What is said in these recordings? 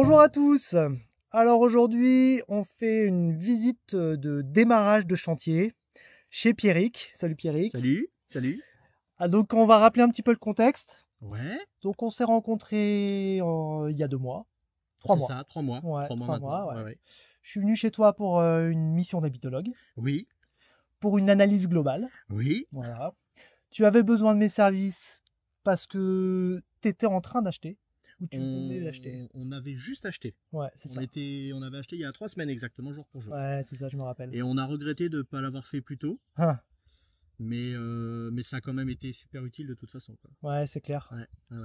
Bonjour à tous. Alors aujourd'hui, on fait une visite de démarrage de chantier chez Pierrick. Salut Pierrick. Salut, salut. Ah, donc on va rappeler un petit peu le contexte. Ouais. Donc on s'est rencontrés il y a 2 mois. 3 mois. C'est ça, 3 mois. Ouais, 3 mois 3 maintenant. mois, ouais. Ouais. Je suis venu chez toi pour une mission d'habitologue, Oui, pour une analyse globale. oui. Voilà. Tu avais besoin de mes services parce que tu étais en train d'acheter ou tu venais d'acheter. On avait juste acheté. Ouais, c'est ça. On avait acheté il y a 3 semaines exactement, jour pour jour. Ouais, c'est ça, je me rappelle. Et on a regretté de ne pas l'avoir fait plus tôt. Ah, Mais ça a quand même été super utile de toute façon, quoi. ouais, c'est clair. Ouais.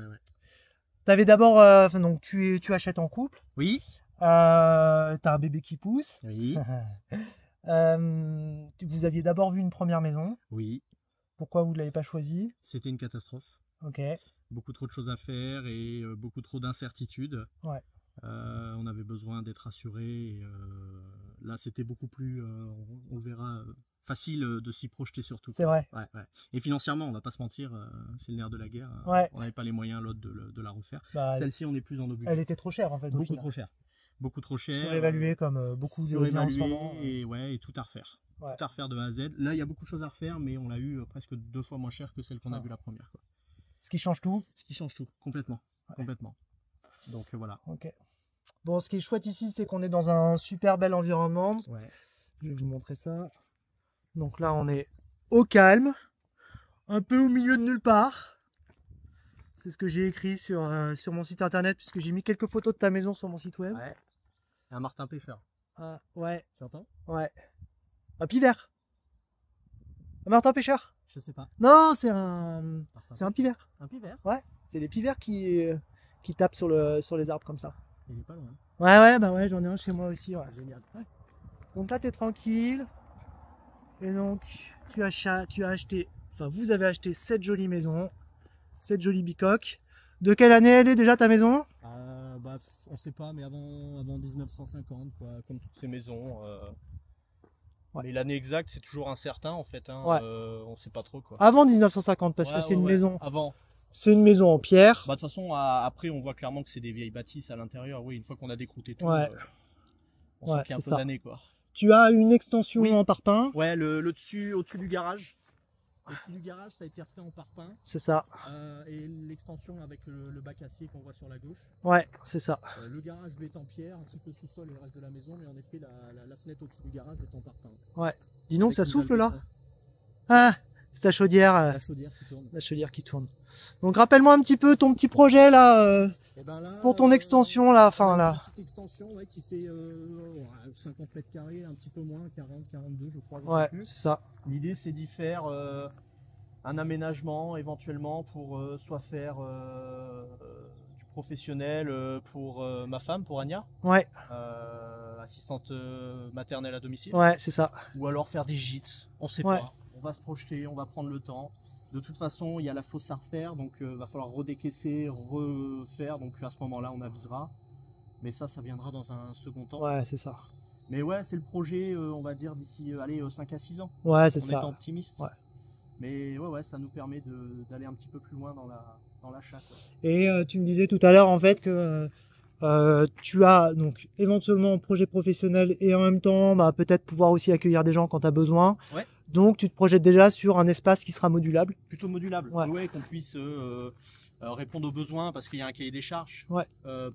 T'avais d'abord, donc tu achètes en couple, Oui. t'as un bébé qui pousse. Oui. Vous aviez d'abord vu une première maison. Oui. Pourquoi vous ne l'avez pas choisie? C'était une catastrophe. Ok. Beaucoup trop de choses à faire et beaucoup trop d'incertitudes. Ouais. On avait besoin d'être assuré. Et, là, c'était beaucoup plus, on le verra, facile de s'y projeter surtout. C'est vrai. Ouais. Et financièrement, on va pas se mentir, c'est le nerf de la guerre. Ouais. On n'avait pas les moyens l'autre de la refaire. Bah, Celle-ci, on est plus dans nos budgets. elle était trop chère en fait. au Beaucoup final. trop cher. Beaucoup trop cher. Surévaluée comme beaucoup de biens en ce moment. Et tout à refaire. Ouais. Tout à refaire de A à Z. Là, il y a beaucoup de choses à refaire, mais on l'a eu presque 2 fois moins cher que celle qu'on a vue la première, quoi. Ce qui change tout. Ce qui change tout, complètement. Ouais. Complètement. Donc voilà. Ok. Bon, ce qui est chouette ici, c'est qu'on est dans un super bel environnement. Ouais. Je vais vous montrer ça. Donc là, on est au calme, un peu au milieu de nulle part. C'est ce que j'ai écrit sur mon site internet, puisque j'ai mis quelques photos de ta maison sur mon site web. Ouais. Et un Martin Pêcheur. Ah, ouais, Tu entends? ouais. Un pivert. Un martin pêcheur? Je sais pas. Non, c'est un pivert. Un pivert? Ouais, c'est les pivers qui tapent sur les arbres comme ça. Il est pas loin. Ouais, j'en ai un chez moi aussi. Ouais. C'est génial. Ouais. Donc là, t'es tranquille. Et donc, tu as acheté, enfin, vous avez acheté cette jolie maison, cette jolie bicoque. De quelle année elle est déjà ta maison? On sait pas, mais avant 1950, quoi, comme toutes ces maisons. Ouais. Mais l'année exacte, c'est toujours incertain en fait. Hein. Ouais. On sait pas trop, quoi. Avant 1950, parce que c'est une maison. Avant. C'est une maison en pierre. Bah, de toute façon, après, on voit clairement que c'est des vieilles bâtisses à l'intérieur. Oui, une fois qu'on a décrouté tout, Ouais. on sent qu'il y a un peu d'années, quoi. Tu as une extension Oui. en parpaing. Ouais, le dessus, au-dessus du garage. Au-dessus du garage, ça a été refait en parpaing. C'est ça. Et l'extension avec le bac acier qu'on voit sur la gauche. Ouais, c'est ça. Le garage lui est en pierre, ainsi que le sous-sol et le reste de la maison, mais en effet, la fenêtre au-dessus du garage est en parpaing. Ouais. Dis donc, Avec ça une souffle dalle là? de fond. Ah, c'est ta chaudière. La chaudière qui tourne. La chaudière qui tourne. Donc rappelle-moi un petit peu ton petit projet là, Et ben là pour ton extension là, enfin une là. petite extension qui fait 50 mètres carrés, un petit peu moins, 40, 42 je crois. Ouais, c'est ça. L'idée c'est d'y faire un aménagement éventuellement pour soit faire du professionnel pour ma femme, pour Anya, Ouais, assistante maternelle à domicile, ouais, c'est ça. ou alors faire des gîtes, on sait Ouais. pas, on va se projeter, on va prendre le temps. De toute façon, il y a la fosse à refaire, donc va falloir redécaisser, refaire, donc à ce moment-là on avisera. Mais ça viendra dans un second temps. Ouais, c'est ça. Mais ouais, c'est le projet, on va dire, d'ici 5 à 6 ans. Ouais, c'est En ça. étant optimiste. Ouais. Mais ouais, ça nous permet d'aller un petit peu plus loin dans l'achat. Et tu me disais tout à l'heure en fait que tu as donc éventuellement un projet professionnel et en même temps peut-être pouvoir aussi accueillir des gens quand tu as besoin. Ouais. Donc tu te projettes déjà sur un espace qui sera modulable. Plutôt modulable. Ouais. Ouais, qu'on puisse répondre aux besoins parce qu'il y a un cahier des charges. Ouais.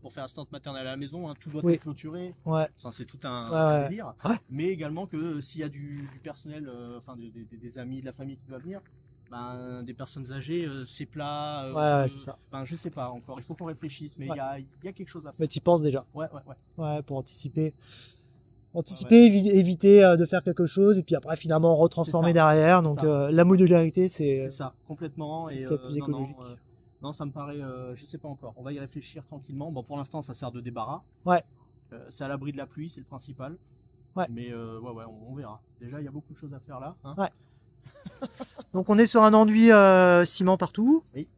Pour faire assistante maternelle à la maison, tout doit Oui. être clôturé. Ouais. Ça, c'est tout un Ouais. délire. Ouais. Mais également que s'il y a du personnel, des amis, de la famille qui doit venir, des personnes âgées, c'est plat. Ouais, c'est ça. Je sais pas encore. Il faut qu'on réfléchisse, mais il Ouais. y a quelque chose à faire. Mais tu y penses déjà. Ouais. Ouais, pour anticiper. Éviter de faire quelque chose et puis après finalement retransformer C'est ça. derrière. C'est Donc ça. la modularité C'est ça, complètement. c'est Et ce qui est le plus non, écologique. non, ça me paraît, je sais pas encore. On va y réfléchir tranquillement. Bon, pour l'instant, ça sert de débarras. Ouais. C'est à l'abri de la pluie, c'est le principal. Ouais. Mais on verra. Déjà, il y a beaucoup de choses à faire là. Hein. Ouais. Donc on est sur un enduit ciment partout. Oui.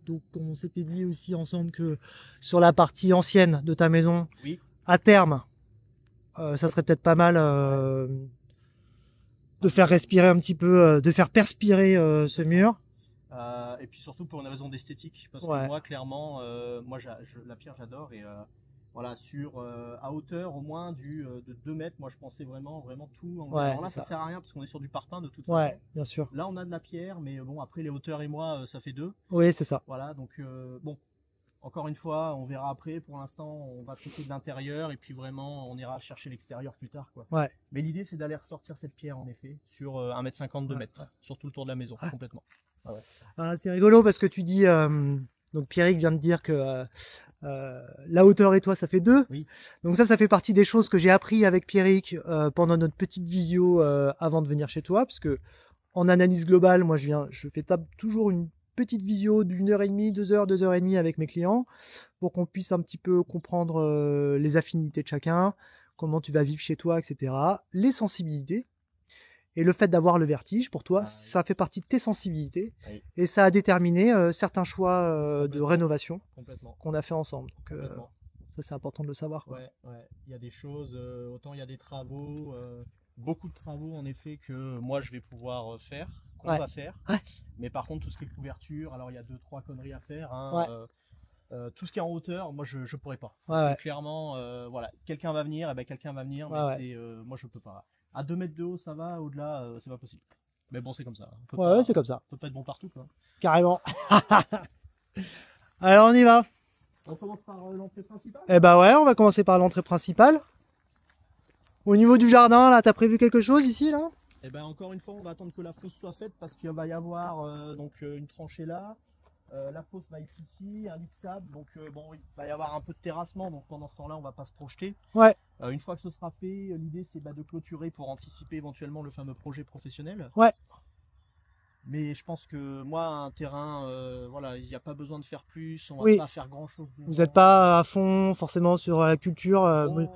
Donc on s'était dit aussi ensemble que sur la partie ancienne de ta maison, Oui. à terme, ça serait peut-être pas mal de faire respirer un petit peu, de faire perspirer ce mur. Et puis surtout pour une raison d'esthétique. Parce Ouais. que moi, clairement, la pierre, j'adore. Voilà, à hauteur au moins de 2 mètres. Moi, je pensais vraiment tout en Ouais, alors là, c'est ça ça. sert à rien parce qu'on est sur du parpaing de toute Ouais, façon. bien sûr. Là, on a de la pierre, mais bon, après les hauteurs et moi, ça fait 2. Oui, c'est ça. Voilà, donc bon, encore une fois, on verra après. Pour l'instant, on va traiter de l'intérieur et puis vraiment, on ira chercher l'extérieur plus tard, quoi. Ouais. Mais l'idée, c'est d'aller ressortir cette pierre, en effet, sur 1,50 m, 2 mètres, sur tout le tour de la maison, complètement. Ah ouais. Ah, c'est rigolo parce que tu dis, donc Pierrick vient de dire que la hauteur et toi, ça fait 2. Oui. Donc ça fait partie des choses que j'ai appris avec Pierrick pendant notre petite visio avant de venir chez toi, parce que en analyse globale, moi je fais toujours une petite visio d'1h30, 2h, 2h30 avec mes clients pour qu'on puisse un petit peu comprendre les affinités de chacun, comment tu vas vivre chez toi, etc. Les sensibilités. Et le fait d'avoir le vertige, pour toi, ça fait partie de tes sensibilités. Oui. Et ça a déterminé certains choix de rénovation qu'on a fait ensemble. Donc, ça, c'est important de le savoir, quoi. Ouais. Il y a des choses, autant il y a des travaux, beaucoup de travaux en effet que moi je vais pouvoir faire, qu'on va faire. Ouais. Mais par contre, tout ce qui est couverture, alors il y a 2-3 conneries à faire. Hein, tout ce qui est en hauteur, moi je pourrais pas. Donc, clairement, voilà, quelqu'un va venir, mais c'est, moi je peux pas. À 2 mètres de haut, ça va, au-delà, c'est pas possible. Mais bon, c'est comme ça. C'est comme ça. On peut pas être bon partout, quoi. Carrément. Alors, on y va. On commence par l'entrée principale. Eh ben ouais, on va commencer par l'entrée principale. Au niveau du jardin, là, t'as prévu quelque chose ici, là? Eh ben encore une fois, on va attendre que la fosse soit faite parce qu'il va y avoir une tranchée là. La fosse va être ici, un lit de sable, donc bon, il va y avoir un peu de terrassement, donc pendant ce temps-là, on va pas se projeter. Ouais. Une fois que ce sera fait, l'idée c'est de clôturer pour anticiper éventuellement le fameux projet professionnel. Ouais. Mais je pense que moi, un terrain, voilà, il n'y a pas besoin de faire plus, on va pas faire grand-chose. Vous n'êtes pas à fond forcément sur la culture. Non.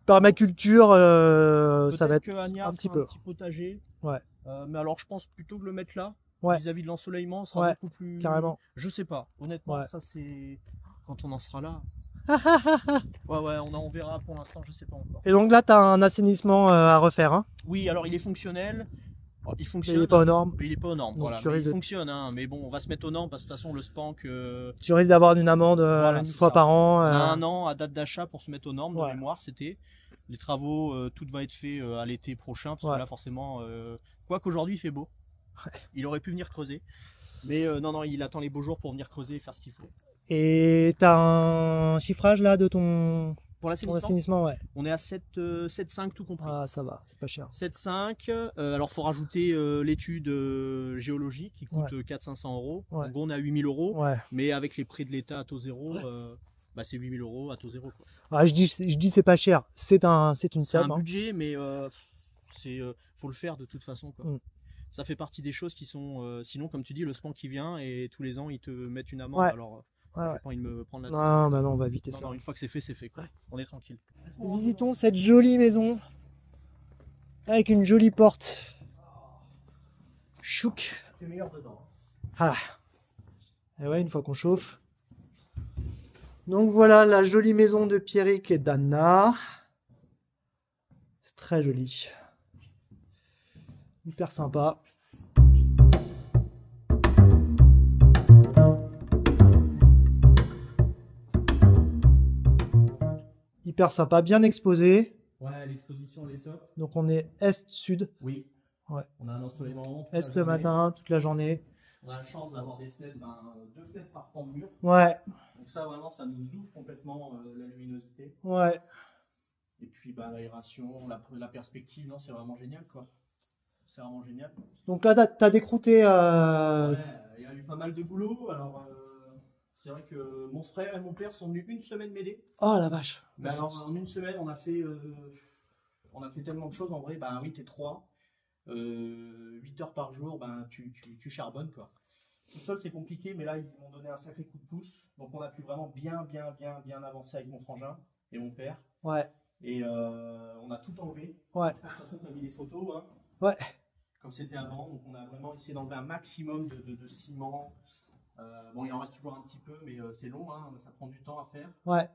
Permaculture, ça va être un petit peu. Un petit potager. Ouais. Mais alors, je pense plutôt que le mettre là. Vis-à-vis de l'ensoleillement, sera beaucoup plus. Carrément. Je sais pas, honnêtement, ça c'est quand on en sera là. On verra pour l'instant, je sais pas encore. Et donc là, tu as un assainissement à refaire, hein? Oui, alors il est fonctionnel. Il fonctionne. Mais il n'est pas aux normes. Il n'est pas aux normes, voilà. Il fonctionne, hein, mais bon, on va se mettre aux normes parce que de toute façon, le spank. Tu risques d'avoir une amende une fois par an. On a 1 an à date d'achat pour se mettre aux normes, de mémoire, c'était. Les travaux, tout va être fait à l'été prochain, parce que là, forcément, quoi qu'aujourd'hui, il fait beau. Il aurait pu venir creuser. Mais non, il attend les beaux jours pour venir creuser et faire ce qu'il faut. Et t'as un chiffrage là de ton... Pour l'assainissement, on est à 7,5 tout compris. Ah, ça va, c'est pas cher. 7,5. Alors, il faut rajouter l'étude géologique qui coûte 400-500 euros. En gros, on est à 8 000 euros. Mais avec les prêts de l'État à taux zéro, c'est 8 000 euros à taux zéro. Quoi. Ah, je dis c'est pas cher. C'est un budget, mais faut le faire de toute façon, quoi. Ça fait partie des choses qui sont... sinon, comme tu dis, le SPAN qui vient et tous les ans, ils te mettent une amende. Alors, j'ai pas envie de me prendre la tête. Non, on va éviter ça. Non, une fois que c'est fait, c'est fait. Quoi. On est tranquille. Visitons cette jolie maison avec une jolie porte. Chouk. C'est meilleur dedans. Ah. Et ouais, une fois qu'on chauffe. Donc voilà la jolie maison de Pierrick et d'Anna. C'est très joli. Hyper sympa. Hyper sympa, bien exposé. Ouais, l'exposition elle est top. Donc on est est-sud. Oui. Ouais. On a un ensoleillement. Est le matin, toute la journée. On a la chance d'avoir des fenêtres, 2 fenêtres par pan de mur. Ouais. Donc ça vraiment, ça nous ouvre complètement la luminosité. Ouais. Et puis l'aération, la perspective, non, c'est vraiment génial, quoi. C'est vraiment génial. Donc là, t'as décrouté. Ouais, il y a eu pas mal de boulot. Alors, c'est vrai que mon frère et mon père sont venus une semaine m'aider. Oh la vache. Mais alors, en une semaine, on a fait tellement de choses. En vrai, oui, t'es 3. 8 heures par jour, tu charbonnes, quoi. Tout seul, c'est compliqué, mais là, ils m'ont donné un sacré coup de pouce. Donc, on a pu vraiment bien avancer avec mon frangin et mon père. Ouais. Et on a tout enlevé. Ouais. De toute façon, on a mis des photos. Hein. Ouais. Comme c'était avant, donc on a vraiment essayé d'enlever un maximum de ciment. Bon, il en reste toujours un petit peu, mais c'est long, hein, ça prend du temps à faire. Ouais.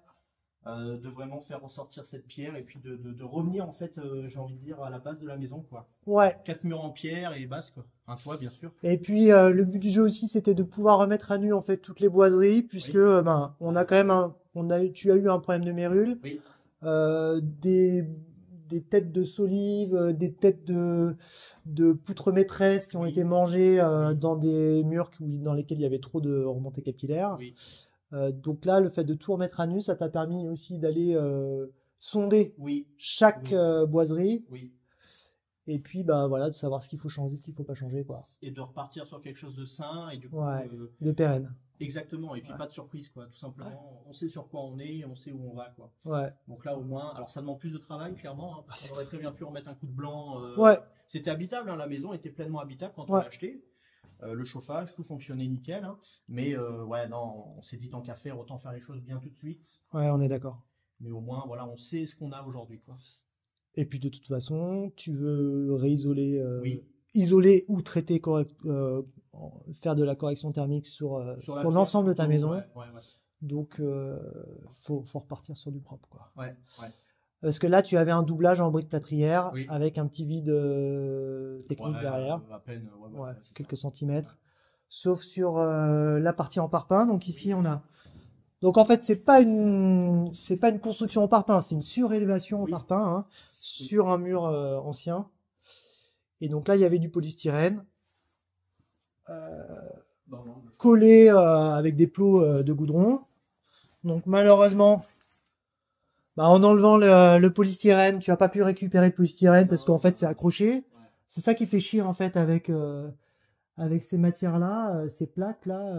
De vraiment faire ressortir cette pierre et puis de revenir, en fait, j'ai envie de dire, à la base de la maison, quoi. Ouais. 4 murs en pierre et base, quoi. Un toit, bien sûr. Et puis, le but du jeu aussi, c'était de pouvoir remettre à nu, en fait, toutes les boiseries, puisque, on a quand même tu as eu un problème de mérule, Oui, des têtes de solives, des têtes de poutres maîtresses qui ont Oui. été mangées Oui. dans des murs dans lesquels il y avait trop de remontées capillaires. oui, Donc là, le fait de tout remettre à nu, ça t'a permis aussi d'aller sonder oui, chaque oui, boiserie oui. et puis bah voilà, de savoir ce qu'il faut changer, ce qu'il faut pas changer quoi. Et de repartir sur quelque chose de sain et du coup, Ouais, de pérenne. exactement. Et puis Ouais. pas de surprise, quoi. Tout simplement, on sait sur quoi on est, on sait où on va, quoi. Ouais. Donc là, au moins, alors ça demande plus de travail, clairement, hein, parce qu'on aurait très bien pu remettre un coup de blanc. Ouais. C'était habitable, hein, la maison était pleinement habitable quand on Ouais. l'a acheté. Le chauffage, tout fonctionnait nickel, hein. Mais ouais, non, on s'est dit tant qu'à faire, autant faire les choses bien tout de suite. Ouais, on est d'accord. Mais au moins, voilà, on sait ce qu'on a aujourd'hui, quoi. Et puis de toute façon, tu veux réisoler, Oui. isoler ou traiter faire de la correction thermique sur la sur pièce l'ensemble de ta plutôt, maison. ouais, ouais, ouais. Donc faut repartir sur du propre quoi. Ouais, ouais. Parce que là, tu avais un doublage en brique plâtrière Oui. avec un petit vide technique Ouais, derrière, à peine, ouais, c'est quelques ça. centimètres. Sauf sur la partie en parpaing. Donc ici, on a. Donc en fait, c'est pas une construction en parpaing, c'est une surélévation en Oui. parpaing hein, Oui. sur un mur ancien. Et donc là, il y avait du polystyrène Non, non, je- collé avec des plots de goudron. Donc malheureusement, bah, en enlevant le polystyrène, tu n'as pas pu récupérer le polystyrène parce qu'en fait, c'est accroché. Ouais. C'est ça qui fait chier en fait avec ces matières-là, ces plaques-là,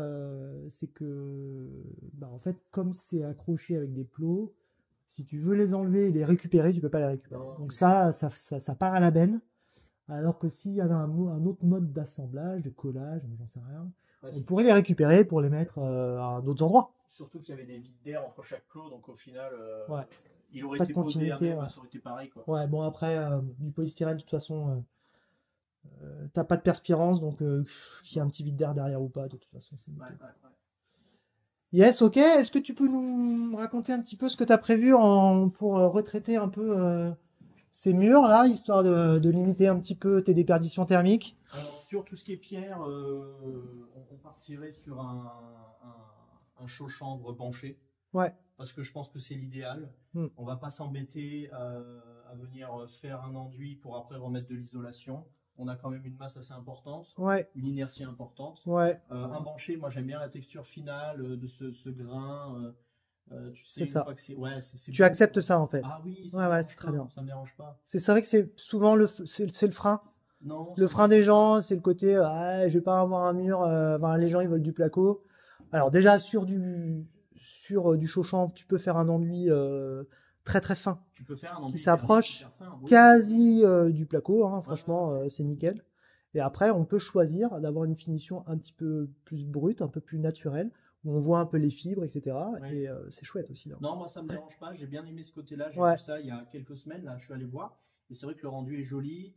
c'est que, bah, en fait, comme c'est accroché avec des plots, si tu veux les enlever et les récupérer, tu peux pas les récupérer. Non, Donc tu- ça part à la benne. Alors que s'il y avait un autre mode d'assemblage, de collage, j'en sais rien, Ouais, on pourrait les récupérer pour les mettre à d'autres endroits. surtout qu'il y avait des vides d'air entre chaque plot, donc au final, Ouais. il aurait Pas de été posé à continuité, même, ouais. ça aurait été pareil, quoi. Ouais, bon après, du polystyrène, de toute façon, t'as pas de perspirance, donc qu'il y a un petit vide d'air derrière ou pas, de toute façon, c'est Ouais, nickel. ouais, ouais. Yes, ok. Est-ce que tu peux nous raconter un petit peu ce que tu as prévu pour retraiter un peu ces murs là, histoire de limiter un petit peu tes déperditions thermiques? Alors, sur tout ce qui est pierre, on partirait sur un chaud chanvre penché, Ouais. parce que je pense que c'est l'idéal. Mm. On va pas s'embêter à venir faire un enduit pour après remettre de l'isolation. On a quand même une masse assez importante, Ouais. une inertie importante. Ouais. Un banché, moi j'aime bien la texture finale de ce grain. Tu sais, C'est une ça. fois que c'est Tu bon. acceptes ça en fait. Ah oui, Ouais, ouais, c'est très bien. ça me dérange pas. C'est vrai que c'est souvent c'est le frein. Non, Le ça frein me des dérange gens, c'est le côté ah, je vais pas avoir un mur. Enfin, les gens ils veulent du placo. Alors déjà sur du chaud chanvre, tu peux faire un enduit très très fin. pas. Tu peux faire un Qui enduit s'approche super fin, oui. quasi du placo, hein, franchement, Ouais. c'est nickel. Et après, on peut choisir d'avoir une finition un petit peu plus brute, un peu plus naturelle, où on voit un peu les fibres, etc. Ouais. Et c'est chouette aussi. Là. Non, moi ça me dérange pas. J'ai bien aimé ce côté-là. J'ai Ouais. vu ça il y a quelques semaines. Là, je suis allé voir. Et c'est vrai que le rendu est joli.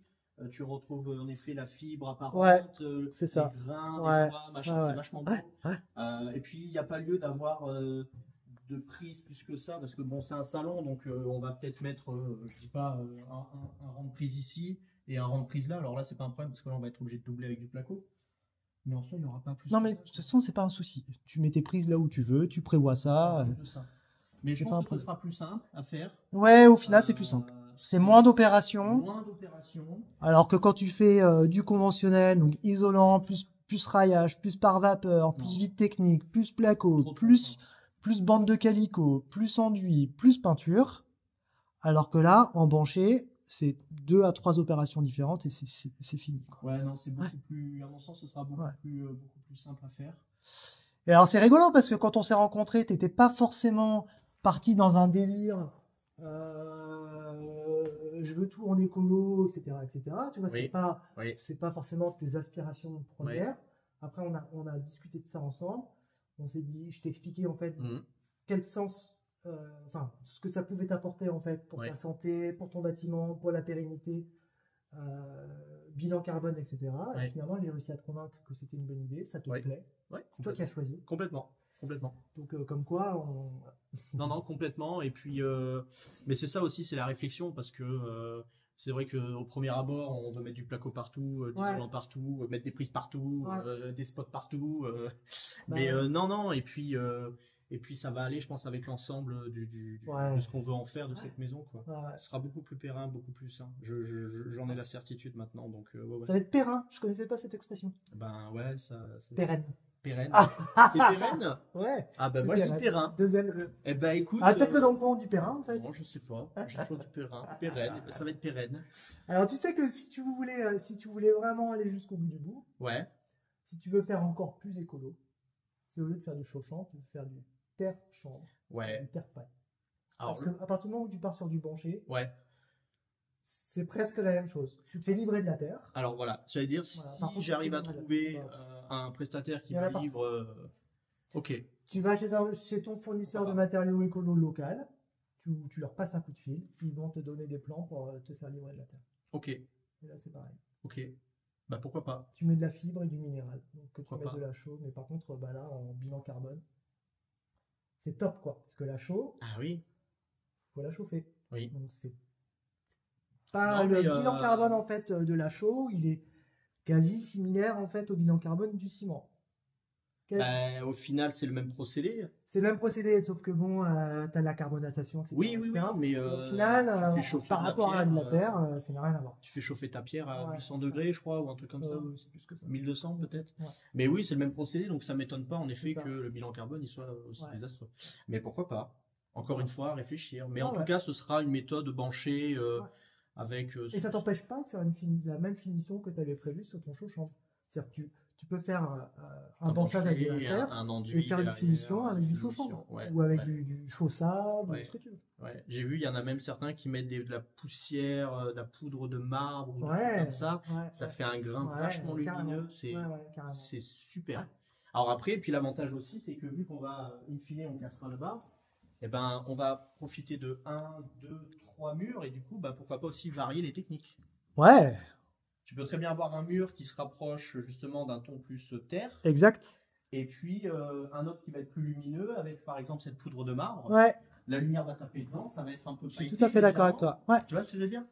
Tu retrouves en effet la fibre apparente, c'est ça. les grains, Ouais. des fois, machin, Ouais, c'est ouais. vachement beau. Ouais. Et puis il n'y a pas lieu d'avoir de prise plus que ça, parce que bon, c'est un salon, donc on va peut-être mettre, je sais pas, un rang de prise ici et un rang de prise là. Alors là, c'est pas un problème parce que là, on va être obligé de doubler avec du placo. Mais en soi, il n'y aura pas plus. Non, que mais ça, de toute façon, c'est pas un souci. Tu mets tes prises là où tu veux, tu prévois ça. de ça. Mais je c'est pas un pense que ce problème. sera plus simple à faire. Ouais, au final, c'est plus simple. C'est moins d'opérations. Moins d'opérations. Alors que quand tu fais du conventionnel, donc isolant, plus raillage, plus par vapeur, plus vide technique, plus placo, Trop de plus contraintes. bande de calicot, plus enduit, plus peinture. Alors que là, en banché, c'est 2 à 3 opérations différentes et c'est fini. Quoi. Ouais, non, c'est beaucoup plus. À mon sens, ce sera beaucoup plus simple à faire. Et alors c'est rigolo parce que quand on s'est rencontrés, t'étais pas forcément parti dans un délire. Je veux tout en écolo, etc., etc. Tu vois, Oui. c'est pas forcément tes aspirations premières. Après, on a discuté de ça ensemble. On s'est dit, je t'ai expliqué en fait quel sens, enfin, ce que ça pouvait t'apporter en fait pour ta santé, pour ton bâtiment, pour la pérennité, bilan carbone, etc. Et finalement, j'ai réussi à te convaincre que c'était une bonne idée, ça te plaît. C'est toi qui as choisi. Complètement. Donc, comme quoi, Non, complètement. Et puis, mais c'est ça aussi, c'est la réflexion, parce que c'est vrai qu'au premier abord, on veut mettre du placo partout, des isolants partout, mettre des prises partout, des spots partout. Mais non. Et puis ça va aller, je pense, avec l'ensemble Ouais. de ce qu'on veut en faire de cette maison, quoi. Ouais. Ce sera beaucoup plus périn, beaucoup plus sain. J'en ai la certitude maintenant, donc ouais. Ça va être périn. Je connaissais pas cette expression. Ben ouais, ça. Pérenne. Pérenne. Ah. C'est pérenne? Ouais. Ah ben C'est moi je dis pérenne. périn. Deux L. Eh ben écoute. Ah, peut-être que dans le coin on dit périn en fait. Non, je sais pas. J'ai toujours dit périn. Pérenne. Eh ben, ça va être pérenne. Alors tu sais que si tu voulais vraiment aller jusqu'au bout du bout, Ouais. si tu veux faire encore plus écolo, c'est au lieu de faire du chaud-champ, tu veux faire du terre-chambre, Ouais. du terre-paille. Alors, Parce qu'à partir du moment où tu pars sur du bancher, ouais. c'est presque la même chose. Tu te fais livrer de la terre. Alors voilà, j'allais dire, Voilà. si Par contre, j'arrive à tu fais trouver livrer un prestataire qui Il y en a me pas. livre. Ok. Tu vas chez ton fournisseur de matériaux écolo local, tu leur passes un coup de fil, ils vont te donner des plans pour te faire livrer de la terre. Ok. Et là c'est pareil. Ok. Bah pourquoi pas. Tu mets de la fibre et du minéral. Donc que tu Pourquoi mets pas. de la chaux, mais par contre bah là en bilan carbone, c'est top quoi. Parce que la chaux, Ah oui. faut la chauffer. Oui. Donc c'est pas Non, le mais, bilan carbone en fait de la chaux, il est quasi similaire en fait au bilan carbone du ciment. Bah, au final, c'est le même procédé. C'est le même procédé, sauf que bon, tu as la carbonatation, etc. Oui, mais au final, tu fais chauffer par de la rapport à de la pierre, terre, ça n'a rien à voir. Tu fais chauffer ta pierre à Ouais, 800 degrés, je crois, ou un truc comme ça. C'est plus que ça. 1200 peut-être. Ouais. Mais oui, c'est le même procédé, donc ça m'étonne pas en effet C'est ça. que le bilan carbone il soit aussi Ouais. désastreux. Mais pourquoi pas? Encore une fois, réfléchir. Mais Ah en tout ouais. cas, ce sera une méthode banchée Ouais. avec. Et ça t'empêche pas de faire la même finition que tu avais prévu sur ton chaud-chambre. C'est-à-dire que tu peux faire un banchage avec de la terre un enduit et faire une derrière, finition avec du finition, chaud-chambre. ouais, Ou avec ouais. du chaud-sable, Ouais. ou ce que tu veux. Ouais. J'ai vu, il y en a même certains qui mettent de la poussière, de la poudre de marbre ou des trucs Ouais. comme ça. Ouais, Ça ouais. fait un grain Ouais, vachement carrément. lumineux. C'est Carrément. c'est super. Ouais. Alors après, puis l'avantage aussi, c'est que vu qu'on va, in fine, on cassera le bas, eh ben, on va profiter de 1, 2, 3 murs et du coup, bah, pourquoi pas aussi varier les techniques. Ouais, Tu peux très bien avoir un mur qui se rapproche justement d'un ton plus terre exact. et puis un autre qui va être plus lumineux avec par exemple cette poudre de marbre. Ouais, La lumière va taper dedans, ça va être un peu je suis pailleté, tout à fait d'accord avec légèrement. toi. Ouais. Tu vois ce que je veux dire?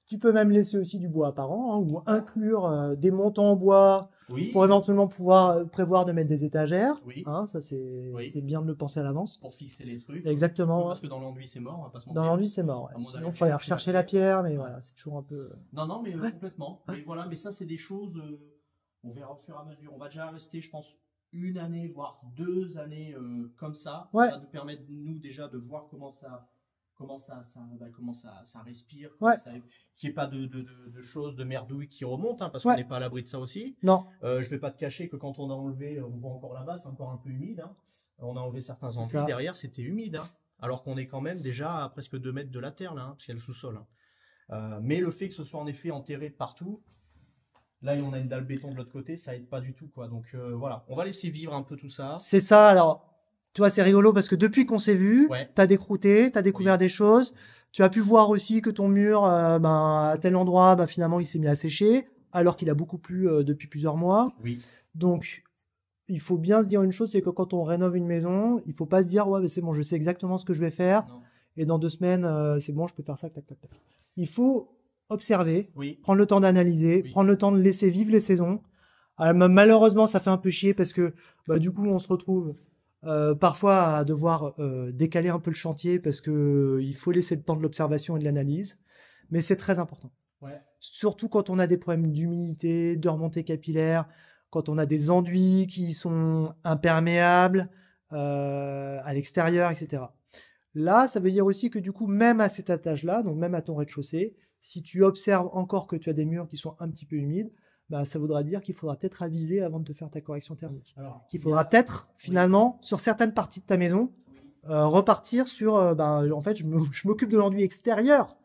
Tu peux même laisser aussi du bois apparent, hein, ou inclure des montants en bois Oui. pour éventuellement pouvoir prévoir de mettre des étagères. Oui. Hein, ça c'est Oui. c'est bien de le penser à l'avance. Pour fixer les trucs. Exactement. Parce que dans l'enduit c'est mort, on va pas se mentir. Dans l'enduit c'est mort. Ouais. À moins Sinon d'aller il faudrait chercher rechercher la la pierre, mais Ouais. voilà, c'est toujours un peu. Non, mais Ouais. complètement. Mais voilà, mais ça c'est des choses, on verra au fur et à mesure. On va déjà rester, je pense, 1 année, voire 2 années comme ça. Ouais. Ça va nous permettre, nous, déjà, de voir comment ça respire, Ouais. qu'il n'y ait pas de choses, de merdouilles qui remontent, hein, parce Ouais. qu'on n'est pas à l'abri de ça aussi. Non. Je vais pas te cacher que quand on a enlevé, on voit encore là-bas, c'est encore un peu humide. Hein. On a enlevé certains enduits, ça. derrière c'était humide. Hein. Alors qu'on est quand même déjà à presque 2 mètres de la terre, là, hein, parce qu'il y a le sous-sol. Hein. Mais le fait que ce soit en effet enterré de partout, là on a une dalle béton de l'autre côté, ça aide pas du tout, quoi. Donc voilà, on va laisser vivre un peu tout ça. C'est ça. Alors, tu vois, c'est rigolo parce que depuis qu'on s'est vu, Ouais. t'as décrouté, t'as découvert Oui. des choses. Tu as pu voir aussi que ton mur, à tel endroit, finalement, il s'est mis à sécher, alors qu'il a beaucoup plu depuis plusieurs mois. Oui. Donc, il faut bien se dire une chose, c'est que quand on rénove une maison, il faut pas se dire, ouais, mais c'est bon, je sais exactement ce que je vais faire, Non. et dans 2 semaines, c'est bon, je peux faire ça, tac, tac, tac. Il faut observer, Oui. prendre le temps d'analyser, Oui. prendre le temps de laisser vivre les saisons. Malheureusement, ça fait un peu chier parce que, du coup, on se retrouve parfois à devoir décaler un peu le chantier parce que il faut laisser le temps de l'observation et de l'analyse. Mais c'est très important. Ouais. Surtout quand on a des problèmes d'humidité, de remontée capillaire, quand on a des enduits qui sont imperméables à l'extérieur, etc. Là, ça veut dire aussi que du coup, même à cet étage-là, donc même à ton rez-de-chaussée, si tu observes encore que tu as des murs qui sont un petit peu humides, ça voudra dire qu'il faudra peut-être aviser avant de te faire ta correction thermique. Alors, Qu'il faudra peut-être, finalement, sur certaines parties de ta maison, repartir sur, en fait, je m'occupe de l'enduit extérieur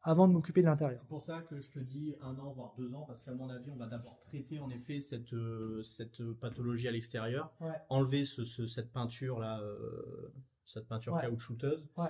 avant de m'occuper de l'intérieur. c'est pour ça que je te dis 1 an, voire 2 ans, parce qu'à mon avis, on va d'abord traiter en effet cette pathologie à l'extérieur, Ouais. enlever cette peinture-là, cette peinture Ouais. caoutchouteuse, Ouais.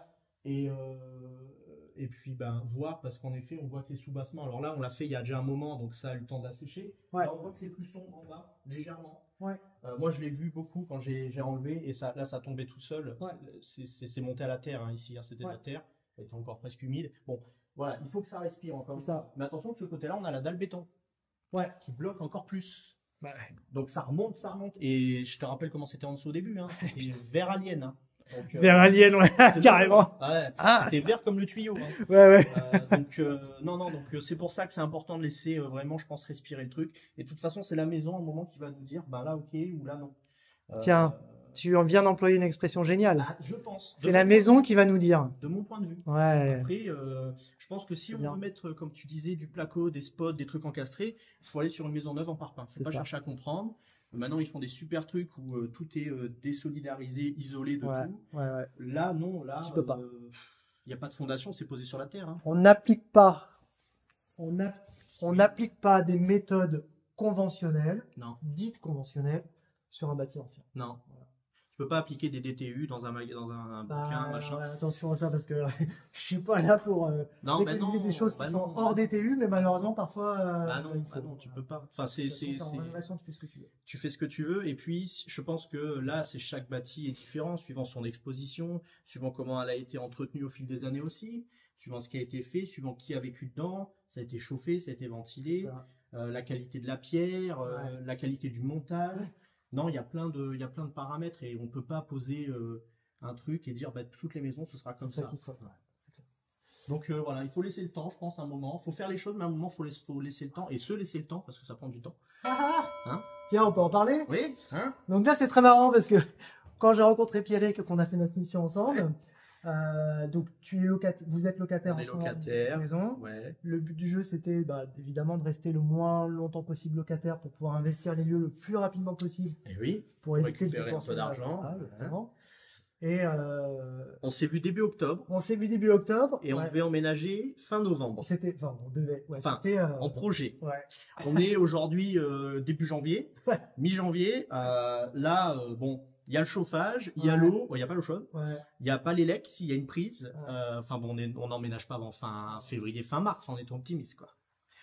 et puis voir, parce qu'en effet, on voit que les sous-bassements, alors là, on l'a fait il y a déjà un moment, donc ça a eu le temps d'assécher. Ouais. Là, on voit que c'est plus sombre en bas, légèrement. Ouais. Moi, je l'ai vu beaucoup quand j'ai enlevé, et ça, là, ça tombait tout seul. Ouais. C'est monté à la terre, hein, ici, hein, c'était de Ouais. la terre, elle était encore presque humide. Bon, voilà, il faut que ça respire encore. C'est ça. Mais attention, de ce côté-là, on a la dalle béton Ouais. qui bloque encore plus. Ouais. Donc ça remonte. Et je te rappelle comment c'était en dessous au début. Hein. C'était putain. vert alien. Hein. Donc, Vers Alien, ouais, c'est carrément. Ouais, Ah. c'était vert comme le tuyau. Hein. Ouais, ouais. Donc non, donc c'est pour ça que c'est important de laisser vraiment, je pense, respirer le truc. Et de toute façon, c'est la maison à un moment qui va nous dire, bah là, ok, ou là, non. Tiens, tu en viens d'employer une expression géniale. Ah, je pense. C'est la maison qui va nous dire. De mon point de vue. Ouais. Après, je pense que si on bien. veut mettre, comme tu disais, du placo, des spots, des trucs encastrés, il faut aller sur une maison neuve en parpaing. Il C'est faut pas ça. chercher à comprendre. Maintenant, ils font des super trucs où tout est désolidarisé, isolé de Ouais, tout. ouais. Là, non, là, Tu peux pas. il n'y a pas de fondation, c'est posé sur la terre. Hein. On n'applique pas, on n'applique pas des méthodes conventionnelles, Non, dites conventionnelles, sur un bâti ancien. non. Tu peux pas appliquer des DTU dans un bouquin, machin. Ouais, attention à ça parce que je suis pas là pour Non, bah préconiser non, des choses qui bah sont non. hors DTU, mais malheureusement parfois. Bah non, il bah faut. non, tu peux pas. Enfin, Quand t'es en rénovation, tu fais ce que tu veux. tu fais ce que tu veux. Et puis, je pense que là, c'est chaque bâti est différent, suivant son exposition, suivant comment elle a été entretenue au fil des années aussi, suivant ce qui a été fait, suivant qui a vécu dedans, ça a été chauffé, ça a été ventilé, Ça. la qualité de la pierre, Ouais. la qualité du montage. Non, il y a plein de paramètres et on peut pas poser un truc et dire bah, toutes les maisons ce sera comme C'est ça ça. qu'il faut. Donc voilà, il faut laisser le temps, je pense, à un moment. Il faut faire les choses, mais à un moment, faut laisser le temps et se laisser le temps parce que ça prend du temps. Hein? Tiens, on peut en parler. Oui, hein? Donc là, c'est très marrant parce que quand j'ai rencontré Pierrick, qu'on a fait notre mission ensemble, donc vous êtes locataire On en est ce moment de locataire. la maison. Ouais. Le but du jeu, c'était évidemment de rester le moins longtemps possible locataire pour pouvoir investir les lieux le plus rapidement possible Et oui, pour éviter de récupérer un dépenser peu d'argent. Ah, Hein. exactement. Et On s'est vu début octobre on s'est vu début octobre. et on devait emménager fin novembre. On devait. Ouais, Enfin, c'était. En projet. Ouais. On est aujourd'hui début janvier, Ouais. mi-janvier. Là, bon, il y a le chauffage, il y a Ouais. l'eau, il n'y a pas l'eau chaude, Ouais. il n'y a pas les lecs, s'il y a une prise. Ouais. Enfin bon, on n'emménage pas avant fin février, fin mars, en étant optimiste quoi.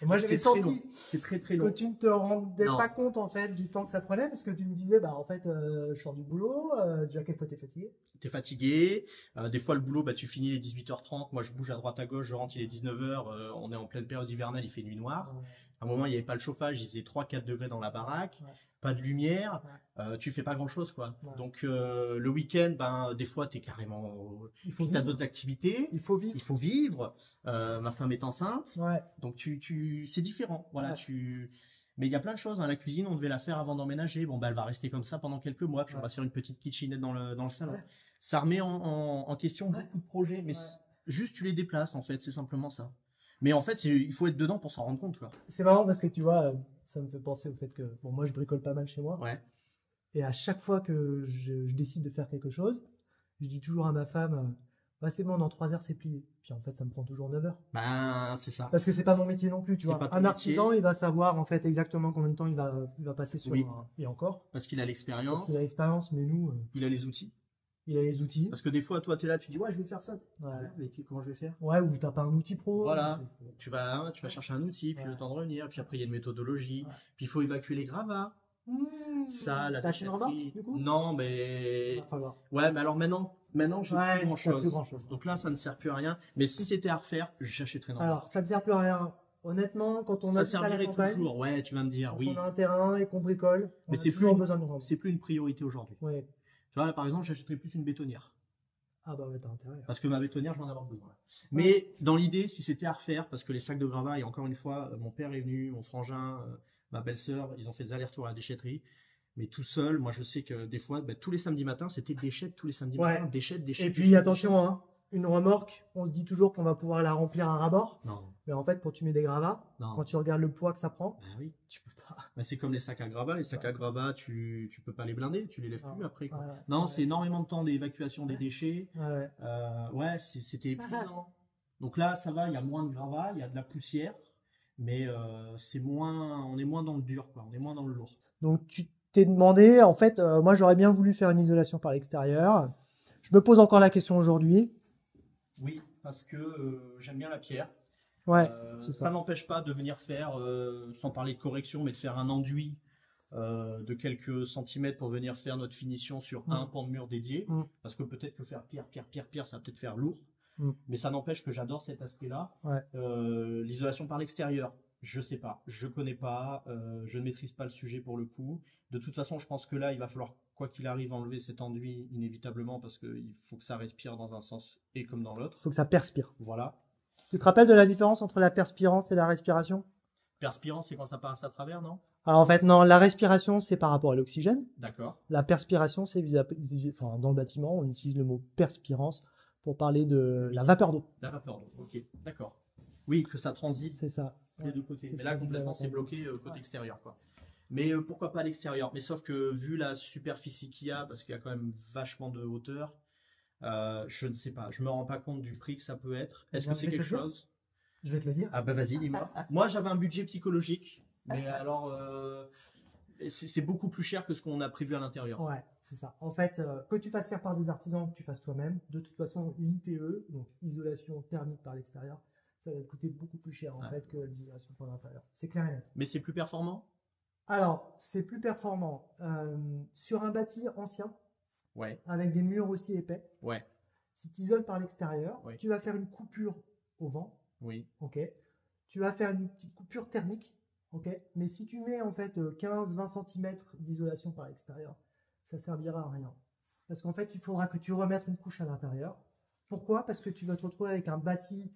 Et moi, Donc, j'avais c'est très long. senti C'est très très que long. tu ne te rendais Non. pas compte en fait du temps que ça prenait parce que tu me disais en fait je sors du boulot, déjà quelquefois t'es fatigué. T'es fatigué, des fois le boulot, bah, tu finis les 18h30, moi je bouge à droite à gauche, je rentre, il est 19h, on est en pleine période hivernale, il fait nuit noire. À un moment, il n'y avait pas le chauffage, il faisait 3-4 degrés dans la baraque, Ouais. pas de lumière, tu fais pas grand chose quoi. Ouais. Donc le week-end, ben, des fois t'es carrément... Il faut T'as vivre. d'autres activités, Il faut vivre. il faut vivre, ma femme est enceinte, Ouais. donc c'est différent. Voilà, Ouais. Mais il y a plein de choses, hein. La cuisine, on devait la faire avant d'emménager. Bon, bah, elle va rester comme ça pendant quelques mois, puis on Ouais. va se faire une petite kitchenette dans le salon. Ouais. Ça remet en question Ouais. beaucoup de projets, mais Ouais. juste tu les déplaces, en fait, c'est simplement ça. Mais en fait, il faut être dedans pour s'en rendre compte, quoi. C'est marrant parce que tu vois, ça me fait penser au fait que moi je bricole pas mal chez moi Ouais. et à chaque fois que je décide de faire quelque chose, je dis toujours à ma femme c'est bon, dans 3 heures c'est plié. Puis en fait, ça me prend toujours 9 heures. Ben, c'est ça. Parce que c'est pas mon métier non plus, tu C'est vois. pas ton Un artisan, métier. il va savoir en fait exactement combien de temps il va passer sur Oui. et encore. Parce qu'il a Parce l'expérience, qu'il a l'expérience, mais nous, il a les outils. il a les outils. Parce que des fois, toi, t'es là, tu dis, ouais, je vais faire ça. Ouais. Mais comment je vais faire? Ouais, ou t'as pas un outil pro. Voilà. Tu vas chercher un outil, puis Ouais. le temps de revenir, puis après il y a une méthodologie, Ouais. puis il faut évacuer les gravats. Ça, la T'as acheté une remorque, déchetterie. du coup Non, mais Il va falloir. ouais, mais alors maintenant j'ai Ouais, plus grand t'as plus chose. grand-chose. Donc là, ça ne sert plus à rien. Mais si c'était à refaire, j'achèterais une remorque. Alors, ça ne sert plus à rien. Honnêtement, quand on Ça habite à la servirait campagne, toujours. Ouais, tu vas me dire, quand oui. on a un terrain et qu'on bricole, on Mais a c'est toujours plus- besoin d'une remorque. C'est plus une priorité aujourd'hui. Ouais. Tu vois, là, par exemple, j'achèterais plus une bétonnière. Ah bah ouais, t'as intérêt. Parce que ma bétonnière, je vais en avoir besoin. Mais dans l'idée, si c'était à refaire, parce que les sacs de gravats, et encore une fois, mon père est venu, mon frangin, ma belle-sœur, ils ont fait des allers-retours à la déchetterie. Mais tout seul, moi je sais que des fois, tous les samedis matins, c'était déchette tous les samedis Ouais. matins. Déchette. Et puis attention, hein, une remorque, on se dit toujours qu'on va pouvoir la remplir à ras-bord. Non, Mais en fait, quand tu mets des gravats, non. quand tu regardes le poids que ça prend, Bah oui. tu peux pas. Bah, c'est comme les sacs à gravats. Les sacs à gravats, tu peux pas les blinder, tu les lèves plus Ah, après. Quoi. ouais, Non, ouais. c'est énormément de temps d'évacuation des déchets. Ouais. Ouais, c'était épuisant. Donc là, ça va, il y a moins de gravats, il y a de la poussière, mais c'est moins, on est moins dans le dur, quoi. On est moins dans le lourd. Donc tu t'es demandé, en fait, moi j'aurais bien voulu faire une isolation par l'extérieur. Je me pose encore la question aujourd'hui. Oui, parce que j'aime bien la pierre. Ouais, Ça ça. n'empêche pas de venir faire, sans parler de correction, mais de faire un enduit de quelques centimètres pour venir faire notre finition sur un pan de mur dédié. Parce que peut-être que faire pierre, ça va peut-être faire lourd. Mais ça n'empêche que j'adore cet aspect-là. Ouais. L'isolation par l'extérieur. Je sais pas, je connais pas, je ne maîtrise pas le sujet pour le coup. De toute façon, je pense que là, il va falloir, quoi qu'il arrive, enlever cet enduit inévitablement parce qu'il faut que ça respire dans un sens et comme dans l'autre. Il faut que ça perspire. Voilà. Tu te rappelles de la différence entre la perspirance et la respiration? Perspirant, c'est quand ça passe à travers, non? Alors en fait, non, la respiration, c'est par rapport à l'oxygène. D'accord. La perspiration, c'est enfin, dans le bâtiment, on utilise le mot perspirance pour parler de la vapeur d'eau. La vapeur d'eau, ok, d'accord. Oui, que ça transite C'est ça. des deux côtés. Mais là, complètement, c'est bloqué côté extérieur, quoi. Mais pourquoi pas à l'extérieur? Mais sauf que vu la superficie qu'il y a, parce qu'il y a quand même vachement de hauteur, je ne sais pas. Je me rends pas compte du prix que ça peut être. Est-ce que c'est quelque chose? Je vais te le dire. Ah bah vas-y, dis-moi. Moi, j'avais un budget psychologique, mais alors c'est beaucoup plus cher que ce qu'on a prévu à l'intérieur. Ouais, c'est ça. En fait, que tu fasses faire par des artisans, que tu fasses toi-même, de toute façon, l'ITE, donc isolation thermique par l'extérieur, ça va te coûter beaucoup plus cher en fait que l'isolation par l'intérieur. C'est clair et net. Mais c'est plus performant? Alors, c'est plus performant sur un bâti ancien, Ouais, avec des murs aussi épais. ouais, Si tu isoles par l'extérieur, Oui. tu vas faire une coupure au vent, oui. ok. Tu vas faire une petite coupure thermique, ok. Mais si tu mets en fait 15-20 cm d'isolation par l'extérieur, ça servira à rien. Parce qu'en fait, il faudra que tu remettes une couche à l'intérieur. Pourquoi? Parce que tu vas te retrouver avec un bâti,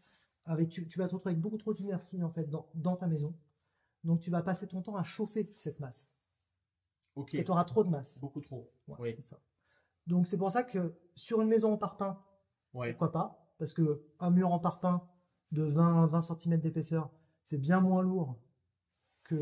tu vas te retrouver avec beaucoup trop d'inertie en fait dans ta maison. Donc tu vas passer ton temps à chauffer cette masse. Ok. Et tu auras trop de masse. Beaucoup trop. Ouais, Oui. c'est ça. Donc c'est pour ça que sur une maison en parpaing, Ouais. pourquoi pas? Parce que un mur en parpaing de 20 cm d'épaisseur, c'est bien moins lourd que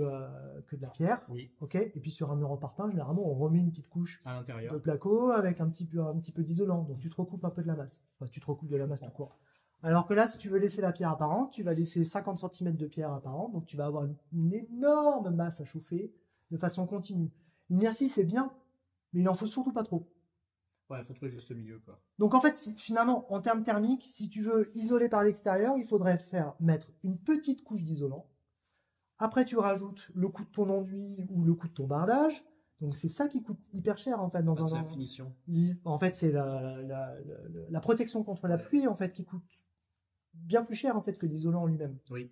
de la pierre. Oui. Ok. Et puis sur un mur en parpaing, généralement, on remet une petite couche À l'intérieur. de placo avec un petit peu d'isolant. Donc tu te recoupes un peu de la masse. Enfin, tu te recoupes de la masse tout court. Alors que là, si tu veux laisser la pierre apparente, tu vas laisser 50 cm de pierre apparente. Donc tu vas avoir une énorme masse à chauffer de façon continue. L'inertie, c'est bien, mais il en faut surtout pas trop. Ouais, il faut trouver juste le milieu, quoi. Donc en fait, finalement, en termes thermiques, si tu veux isoler par l'extérieur, il faudrait mettre une petite couche d'isolant. Après, tu rajoutes le coût de ton enduit ou le coût de ton bardage. Donc c'est ça qui coûte hyper cher en fait dans C'est un. la finition. En fait, c'est la protection contre la pluie en fait qui coûte bien plus cher en fait que l'isolant en lui-même. Oui.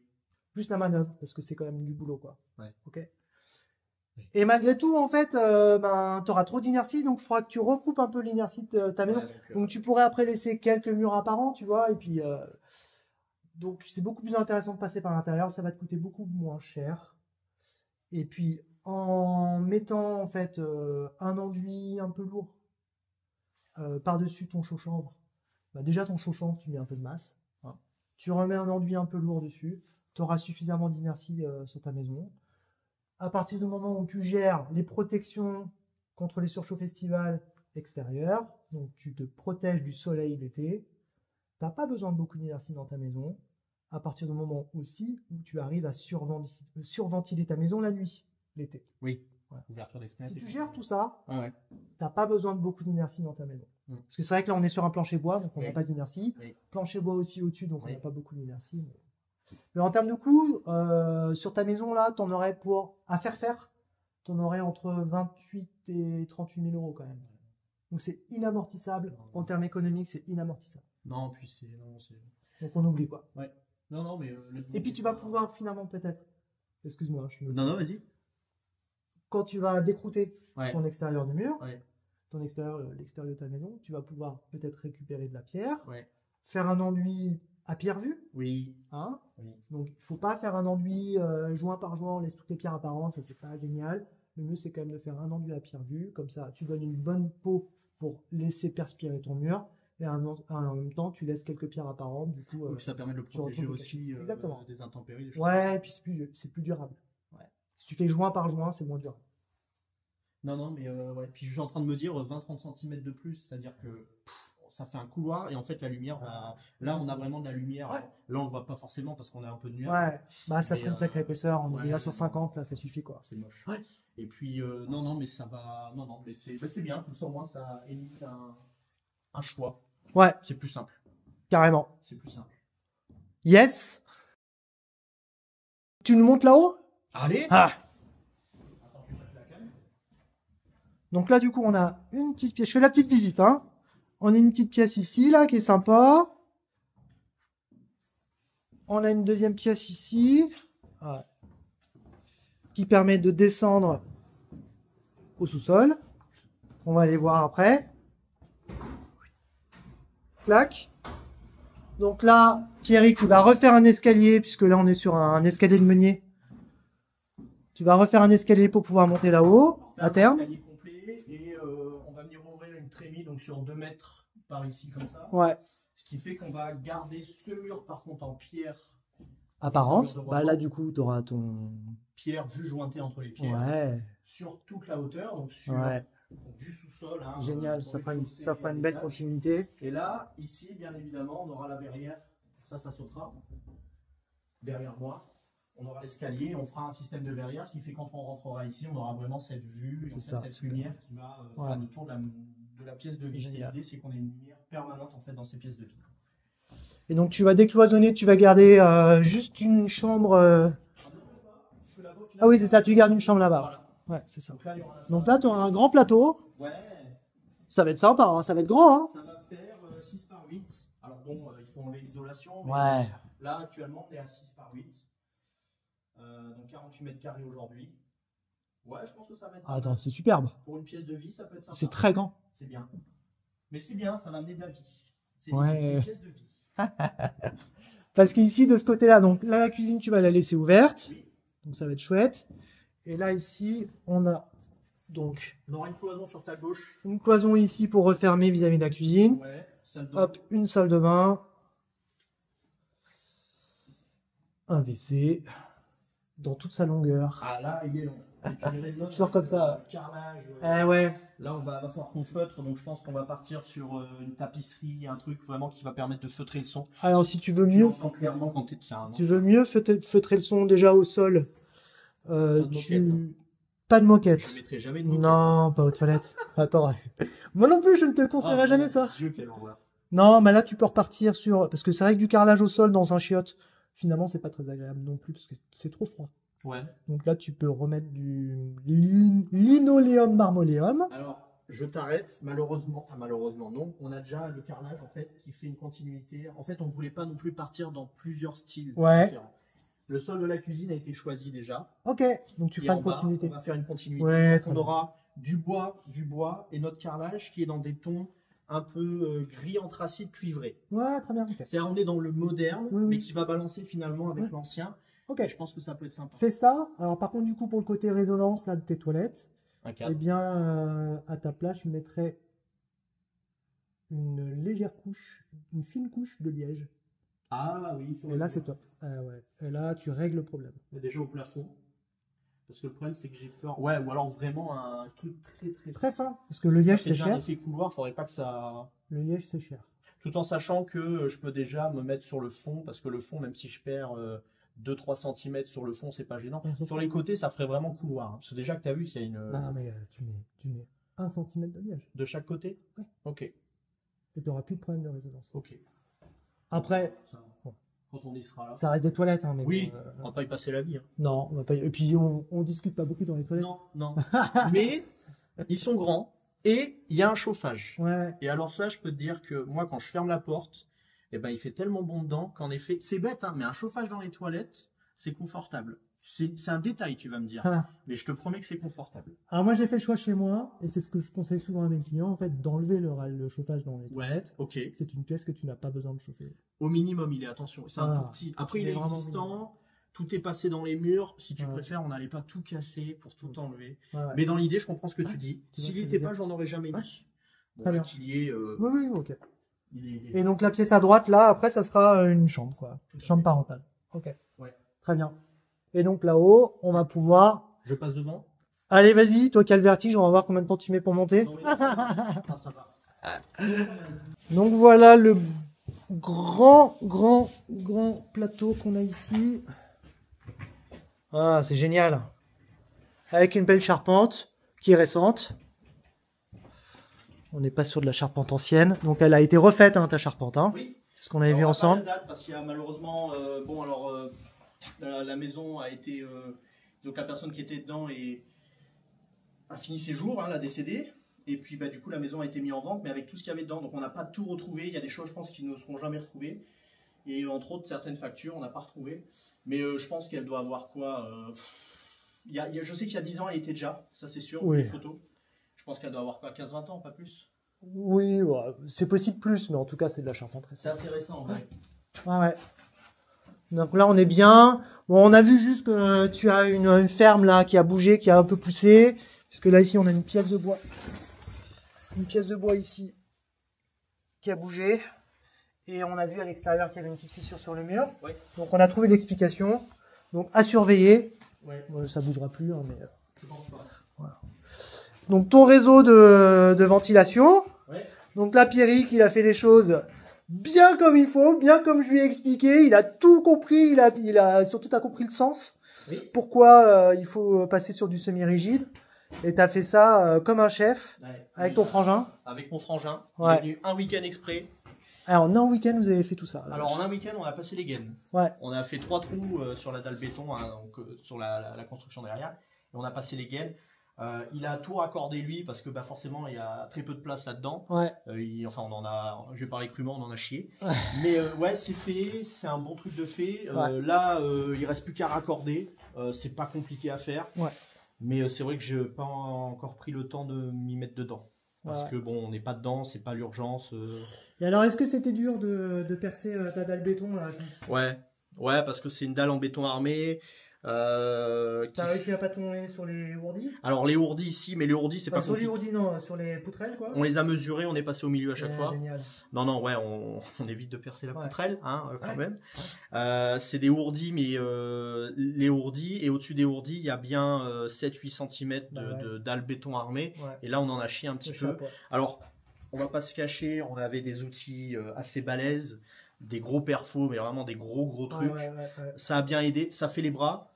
Plus la manœuvre parce que c'est quand même du boulot quoi. Ouais. Ok. Oui. Et malgré tout, en fait, tu auras trop d'inertie, donc il faudra que tu recoupes un peu l'inertie de ta maison. Ouais, donc tu pourrais après laisser quelques murs apparents, tu vois, et puis donc c'est beaucoup plus intéressant de passer par l'intérieur, ça va te coûter beaucoup moins cher. Et puis en mettant en fait un enduit un peu lourd par-dessus ton chaud-chambre, bah, déjà ton chaud-chambre, tu mets un peu de masse, hein. Tu remets un enduit un peu lourd dessus, tu auras suffisamment d'inertie sur ta maison. À partir du moment où tu gères les protections contre les surchauds estivales extérieures, donc tu te protèges du soleil l'été, tu n'as pas besoin de beaucoup d'énergie dans ta maison, à partir du moment aussi où tu arrives à surventiler ta maison la nuit, l'été. Oui. Voilà. Ouverture des fenêtres. Si tu gères tout ça, Ouais. tu n'as pas besoin de beaucoup d'inertie dans ta maison. Parce que c'est vrai que là on est sur un plancher bois, donc on n'a Oui. pas d'inertie. Oui. Plancher bois aussi au-dessus, donc on Oui. n'a pas beaucoup d'inertie. Mais en termes de coût, sur ta maison là, t'en aurais à faire, t'en aurais entre 28 et 38 000 euros quand même. Donc c'est inamortissable. En termes économiques, c'est inamortissable. Non, puis c'est. Non, c'est. Donc on oublie quoi. Ouais. Non, non, mais. Et puis tu vas pouvoir finalement peut-être. Excuse-moi. Non, non, vas-y. Quand tu vas décrouter Ouais. ton extérieur du mur, Ouais. ton extérieur, l'extérieur de ta maison, tu vas pouvoir peut-être récupérer de la pierre, Ouais. faire un enduit à pierre vue. Oui. Hein, Oui. donc il faut pas faire un enduit joint par joint, on laisse toutes les pierres apparentes, ça c'est pas génial. Le mieux c'est quand même de faire un enduit à pierre vue, comme ça tu donnes une bonne peau pour laisser perspirer ton mur, et en même temps tu laisses quelques pierres apparentes, du coup. Donc ça permet de le protéger aussi Exactement. des intempéries. Des choses Ouais, et puis c'est plus durable. Ouais. Si tu fais joint par joint, c'est moins durable. Non, non, mais ouais. Puis je suis en train de me dire 20-30 cm de plus, c'est-à-dire que ça fait un couloir et en fait la lumière va. Là, on a vraiment de la lumière. Ouais. Là, on le voit pas forcément parce qu'on a un peu de nuage. Ouais, bah ça Mais, fait une sacrée épaisseur, on est ouais, déjà sur ouais. 50, là ça suffit quoi. C'est moche. Ouais. Et puis, non, non, mais ça va. Non, non, mais c'est bien. Comme ça, au moins, ça élimine un choix. Ouais, C'est plus simple. carrément. C'est plus simple. Yes. Tu nous montes là-haut? Allez. Ah. Attends, je cherche la canne. Donc là, du coup, on a une petite pièce. Je fais la petite visite, hein. On a une petite pièce ici, là, qui est sympa. On a une deuxième pièce ici. Ouais. qui permet de descendre au sous-sol. On va aller voir après. Clac. Donc là, Pierrick, il va refaire un escalier, puisque là, on est sur un escalier de meunier. Tu vas refaire un escalier pour pouvoir monter là-haut, à terme. Escalier complet et on va venir ouvrir une trémie, donc sur 2 mètres par ici, comme ça. Ouais. Ce qui fait qu'on va garder ce mur, par contre, en pierre. Apparente. Bah là, du coup, tu auras ton... Pierre juste jointée entre les pierres. Ouais. Sur toute la hauteur, donc sur donc du sous-sol. Hein, génial, ça fera une belle continuité. Et là, ici, bien évidemment, on aura la verrière. Ça sautera. Derrière moi, on aura l'escalier, on fera un système de verrière, ce qui fait quand on rentrera ici, on aura vraiment cette vue, cette lumière qui va faire le tour de la pièce de vie. L'idée, c'est qu'on ait une lumière permanente en fait dans ces pièces de vie. Et donc tu vas décloisonner, tu vas garder juste une chambre. Ah oui, c'est ça, tu gardes une chambre là-bas. Voilà. Ouais, c'est ça. Donc là, tu auras un grand plateau. Ouais. Ça va être sympa, hein, ça va être grand. Hein. Ça va faire 6 par 8. Alors bon, il faut enlever l'isolation. Ouais. Là, actuellement, on est à 6 par 8. Donc 48 mètres carrés aujourd'hui. Ouais, je pense que ça va être... Attends, c'est superbe. Pour une pièce de vie, ça peut être sympa. C'est très grand. C'est bien. Mais c'est bien, ça va amener de la vie. C'est une pièce de vie. Parce qu'ici, de ce côté-là, donc là, la cuisine, tu vas la laisser ouverte. Oui. Donc ça va être chouette. Et là, ici, on a donc... On aura une cloison sur ta gauche. Une cloison ici pour refermer vis-à-vis de la cuisine. Ouais, salle de bain. Hop, une salle de bain. Un WC. Dans toute sa longueur. Ah là, il est long. Tu sors comme ça. Carrelage. Ouais. Là, va falloir qu'on feutre, donc je pense qu'on va partir sur une tapisserie, un truc vraiment qui va permettre de feutrer le son. Alors, si tu veux mieux, clairement quand t'es tu veux mieux feutrer le son déjà au sol, pas de moquette. Je ne mettrai jamais de moquette. Non, pas aux toilettes. Attends. Moi non plus, je ne te conseillerais jamais ça. Dieu, quel horreur. Non, mais là, tu peux repartir sur... Parce que c'est vrai que du carrelage au sol dans un chiotte, finalement, c'est pas très agréable non plus, parce que c'est trop froid. Ouais. Donc là, tu peux remettre du linoléum marmoléum. Alors, je t'arrête. Malheureusement, malheureusement non. On a déjà le carrelage en fait qui fait une continuité. En fait, on voulait pas non plus partir dans plusieurs styles différents. Le sol de la cuisine a été choisi déjà. Ok. Donc tu feras une continuité. On va faire une continuité. Ouais, on aura du bois et notre carrelage qui est dans des tons un peu gris anthracite cuivré. Ouais, très bien. Okay. C'est-à-dire on est dans le moderne, mais qui va balancer finalement avec l'ancien. Ok. Je pense que ça peut être sympa. Fais ça. Alors par contre, du coup, pour le côté résonance là de tes toilettes, eh bien, à ta place, je mettrais une légère couche, une fine couche de liège. Ah oui. Et là, c'est top. Ouais. Et là, tu règles le problème. Mais déjà au plafond. Parce que le problème, c'est que j'ai peur. Ouais, ou alors vraiment un truc très fin. Parce que le liège, c'est cher. Un effet couloir, faudrait pas que ça. Le liège, c'est cher. Tout en sachant que je peux déjà me mettre sur le fond, parce que le fond, même si je perds 2-3 cm sur le fond, c'est pas gênant. Sur les côtés, ça ferait vraiment couloir. Hein. Parce que déjà que tu as vu qu'il y a une. Non, mais tu mets 1 cm de liège. De chaque côté? Oui. Ok. Et tu n'auras plus de problème de résonance. Ok. Après. Quand on y sera là. Ça reste des toilettes, hein, mais oui, on va pas y passer la vie. Hein. Non, on va pas y... Et puis on discute pas beaucoup dans les toilettes. Non. Mais ils sont grands et il y a un chauffage. Ouais. Et alors ça, je peux te dire que moi, quand je ferme la porte, eh ben, il fait tellement bon dedans qu'en effet, c'est bête, hein, mais un chauffage dans les toilettes, c'est confortable. C'est un détail, tu vas me dire. Mais je te promets que c'est confortable. Alors moi, j'ai fait le choix chez moi, et c'est ce que je conseille souvent à mes clients, en fait, d'enlever le chauffage dans les toilettes. Ok. C'est une pièce que tu n'as pas besoin de chauffer. Au minimum, il est, attention, c'est un tout petit. Après, il est existant, tout est passé dans les murs. Si tu préfères, on n'allait pas tout casser pour tout enlever. Mais dans l'idée, je comprends ce que tu dis. S'il n'y était pas, j'en aurais jamais mis. Très bien. Qu'il y ait... Oui, ok. Et donc la pièce à droite, là, après, ça sera une chambre, quoi. Chambre parentale. Ok. Ouais. Très bien. Et donc là-haut, on va pouvoir... Je passe devant. Allez, vas-y, toi qui as le vertige, on va voir combien de temps tu mets pour monter. Non, ça va. Donc voilà le grand plateau qu'on a ici. Ah, c'est génial. Avec une belle charpente qui est récente. On n'est pas sur de la charpente ancienne. Donc elle a été refaite, hein, ta charpente. Hein. Oui. C'est ce qu'on avait vu ensemble. Pas la date parce qu'il y a malheureusement... la maison a été... donc la personne qui était dedans a fini ses jours, hein, l'a décédé. Et puis du coup la maison a été mise en vente, mais avec tout ce qu'il y avait dedans. Donc on n'a pas tout retrouvé. Il y a des choses, je pense, qui ne seront jamais retrouvées. Et entre autres, certaines factures, on n'a pas retrouvé. Mais je pense qu'elle doit avoir quoi Je sais qu'il y a 10 ans, elle était déjà, ça c'est sûr, Oui. les photos. Je pense qu'elle doit avoir quoi, 15-20 ans, pas plus. Oui, ouais, c'est possible plus, mais en tout cas, c'est de la charpenterie. C'est assez récent, ouais. Ouais. Donc là, on est bien. Bon, on a vu juste que tu as une ferme là qui a bougé, qui a un peu poussé. Puisque là, ici, on a une pièce de bois. Une pièce de bois ici qui a bougé. Et on a vu à l'extérieur qu'il y avait une petite fissure sur le mur. Ouais. Donc on a trouvé l'explication. Donc à surveiller. Ouais. Ça bougera plus, hein, mais... Je pense pas. Voilà. Donc ton réseau de ventilation. Ouais. Donc là, Pierrick, il a fait les choses bien comme il faut, bien comme je lui ai expliqué. Il a tout compris, il a surtout compris le sens. Oui. Pourquoi il faut passer sur du semi-rigide. Et tu as fait ça comme un chef, Ouais. avec ton frangin. Avec mon frangin. Ouais. On est venu un week-end exprès. Alors en un week-end, vous avez fait tout ça. là. Alors en un week-end, on a passé les gaines. Ouais. On a fait 3 trous sur la dalle béton, hein, donc, sur la construction derrière. Et on a passé les gaines. Il a tout raccordé lui parce que bah, forcément il y a très peu de place là-dedans. Ouais. Enfin on en a, je vais parler crûment, on en a chié. Mais ouais c'est fait, c'est un bon truc de fait. Ouais. Là il reste plus qu'à raccorder. C'est pas compliqué à faire. Ouais. Mais c'est vrai que je n'ai pas encore pris le temps de m'y mettre dedans. Parce Ouais. que bon on n'est pas dedans, c'est pas l'urgence. Et alors, est-ce que c'était dur de percer ta dalle béton là Ouais parce que c'est une dalle en béton armé. T'as réussi à pas tomber sur les ourdis? Alors les ourdis ici, mais les ourdis c'est Enfin, pas sur les compliqué. ourdis, non, sur les poutrelles quoi. On les a mesurés, on est passé au milieu à chaque Ouais, fois. Génial. Non, ouais, on évite de percer la Ouais. poutrelle, hein, quand Ouais. même. C'est des ourdis, mais les ourdis, et au-dessus des ourdis, il y a bien 7-8 cm Bah ouais. de dalle béton armée. Ouais. Et là, on en a chié un petit Le peu. chapeau. Alors, on va pas se cacher, on avait des outils assez balèzes, des gros perfos, mais vraiment des gros trucs. Ouais, ouais. Ça a bien aidé, ça fait les bras.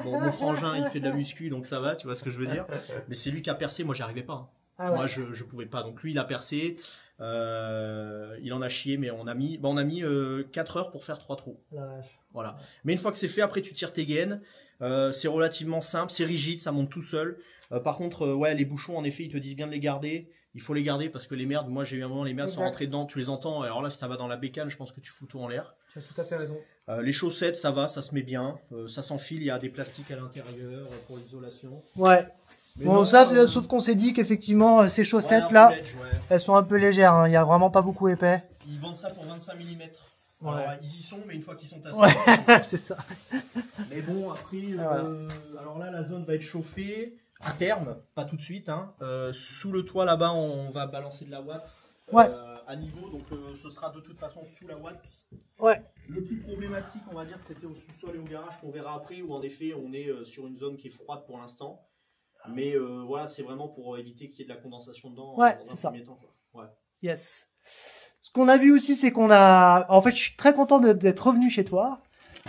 Bon, mon frangin, il fait de la muscu, donc ça va, tu vois ce que je veux dire. Mais c'est lui qui a percé, moi, j'y arrivais pas. Hein. Ah ouais. Moi, je pouvais pas. Donc lui, il a percé. Il en a chié, mais on a mis 4 heures pour faire 3 trous. La vache. Voilà. Mais une fois que c'est fait, après, tu tires tes gaines. C'est relativement simple, c'est rigide, ça monte tout seul. Par contre, ouais, les bouchons, en effet, ils te disent bien de les garder. Il faut les garder parce que les merdes, moi j'ai eu un moment, les merdes sont Exact. rentrées dedans, tu les entends. Alors là, si ça va dans la bécane, je pense que tu fous tout en l'air. Tu as tout à fait raison. Les chaussettes, ça va, ça se met bien. Ça s'enfile, il y a des plastiques à l'intérieur pour l'isolation. Ouais. Mais Bon, non, ça, sauf qu'on s'est dit qu'effectivement, ces ouais, chaussettes un peu là, ledge, ouais. elles sont un peu légères. Hein. Il y a vraiment pas beaucoup épais. Ils vendent ça pour 25 mm. Ouais. Alors, ils y sont, mais une fois qu'ils sont tassés. Ouais, c'est ça. Mais bon, après, Voilà. alors là, la zone va être chauffée à terme, pas tout de suite. Hein. Sous le toit là-bas, on va balancer de la watt Ouais. à niveau, donc ce sera de toute façon sous la watt. Ouais. Le plus problématique, on va dire, c'était au sous-sol et au garage qu'on verra après, où en effet, on est sur une zone qui est froide pour l'instant. Mais voilà, c'est vraiment pour éviter qu'il y ait de la condensation dedans Ouais, dans c'est un ça. premier temps. Quoi. Ouais. Yes. Ce qu'on a vu aussi, c'est qu'on a... En fait, je suis très content d'être revenu chez toi.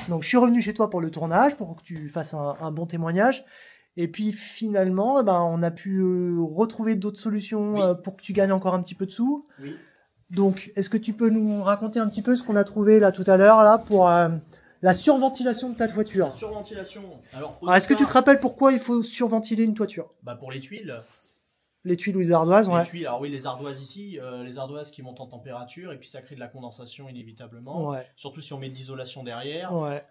Donc, je suis revenu chez toi pour le tournage, pour que tu fasses un bon témoignage. Et puis, finalement, on a pu retrouver d'autres solutions Oui. pour que tu gagnes encore un petit peu de sous. Oui. Donc, est-ce que tu peux nous raconter un petit peu ce qu'on a trouvé là tout à l'heure là pour la surventilation de ta toiture? Surventilation. Alors, Alors, est-ce que tu te rappelles pourquoi il faut surventiler une toiture? Bah pour les tuiles. Les tuiles ou les ardoises, ouais. Les tuiles, alors oui, les ardoises ici, les ardoises qui montent en température et puis ça crée de la condensation inévitablement. Ouais. Surtout si on met de l'isolation derrière, Ouais.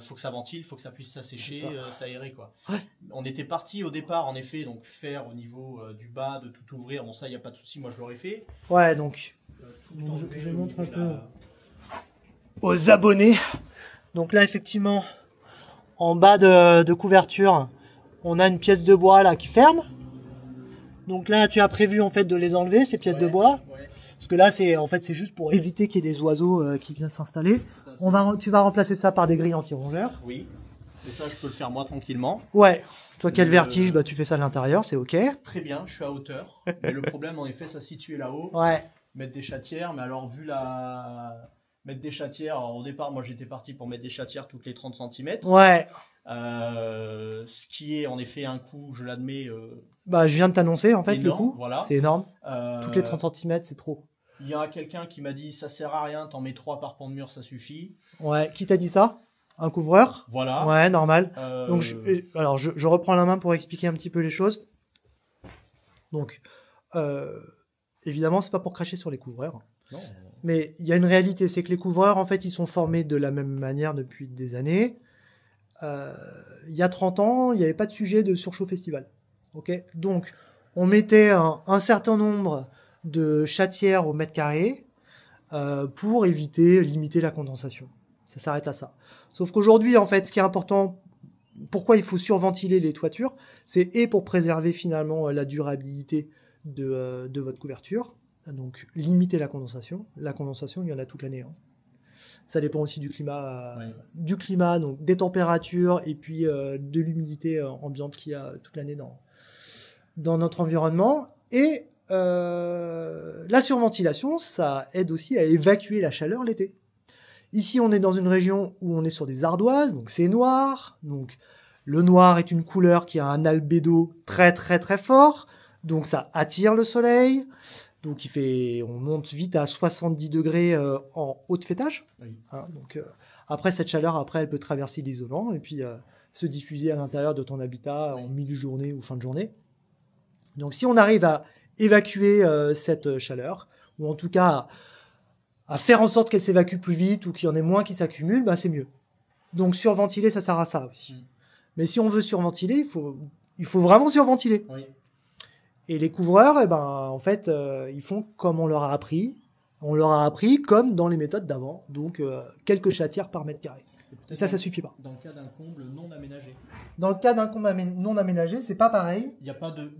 faut que ça ventile, faut que ça puisse s'assécher, C'est ça. s'aérer quoi. Ouais. On était parti au départ en effet, donc faire au niveau du bas, de tout ouvrir. Bon ça, il n'y a pas de souci, moi je l'aurais fait. Ouais, donc Tout Donc, enlever je au montre niveau un de peu. Aux abonnés. Donc là, effectivement, en bas de couverture, on a une pièce de bois là qui ferme. Donc là, tu as prévu en fait de les enlever ces pièces de Ouais, bois, ouais, parce que là, c'est en fait c'est juste pour éviter qu'il y ait des oiseaux qui viennent s'installer. tout à fait. Tu vas remplacer ça par des grilles anti-rongeurs. Oui, et ça je peux le faire moi tranquillement. Ouais. Toi qui as le Le- vertige, tu fais ça à l'intérieur, c'est ok. Très bien, je suis à hauteur. Mais le problème en effet, ça situe là-haut. Ouais. Mettre des chatières, mais alors vu la... Mettre des chatières, alors, au départ moi j'étais parti pour mettre des chatières toutes les 30 cm. Ouais. Ce qui est en effet un coût, je l'admets, Bah, je viens de t'annoncer en fait le énorme, coup. voilà. C'est énorme. Euh, Toutes les 30 cm, c'est trop. Il y a quelqu'un qui m'a dit ça sert à rien, t'en mets 3 par pan de mur, ça suffit. Ouais. Qui t'a dit ça? Un couvreur? Voilà. Ouais, normal. Euh, Donc, alors, je reprends la main pour expliquer un petit peu les choses. Donc, évidemment, c'est pas pour cracher sur les couvreurs. non. Mais il y a une réalité, c'est que les couvreurs, en fait, ils sont formés de la même manière depuis des années. il y a 30 ans, il n'y avait pas de sujet de surchauffe festival. Okay, donc, on mettait un certain nombre de chatières au mètre carré pour limiter la condensation. Ça s'arrête à ça. Sauf qu'aujourd'hui, en fait, ce qui est important, pourquoi il faut surventiler les toitures, c'est pour préserver finalement la durabilité de votre couverture, donc limiter la condensation. La condensation, il y en a toute l'année. Hein. Ça dépend aussi du climat, donc des températures et puis de l'humidité ambiante qu'il y a toute l'année dans notre environnement. Et la surventilation, ça aide aussi à évacuer la chaleur l'été. Ici, on est dans une région où on est sur des ardoises, donc c'est noir. Donc le noir est une couleur qui a un albédo très très très fort, donc ça attire le soleil. Donc on monte vite à 70 degrés en haute fêtage. Oui. Hein, donc après cette chaleur, elle peut traverser l'isolant et puis se diffuser à l'intérieur de ton habitat en milieu de journée ou fin de journée. Donc si on arrive à évacuer cette chaleur, ou en tout cas à faire en sorte qu'elle s'évacue plus vite ou qu'il y en ait moins qui s'accumulent, bah, c'est mieux. Donc surventiler, ça sert à ça aussi. Mais si on veut surventiler, il faut vraiment surventiler. Oui. Et les couvreurs, en fait, ils font comme on leur a appris. On leur a appris comme dans les méthodes d'avant. Donc, quelques chatières par mètre carré. Et ça suffit pas. Dans le cas d'un comble non aménagé. Dans le cas d'un comble non aménagé, c'est pas pareil. Il n'y a pas de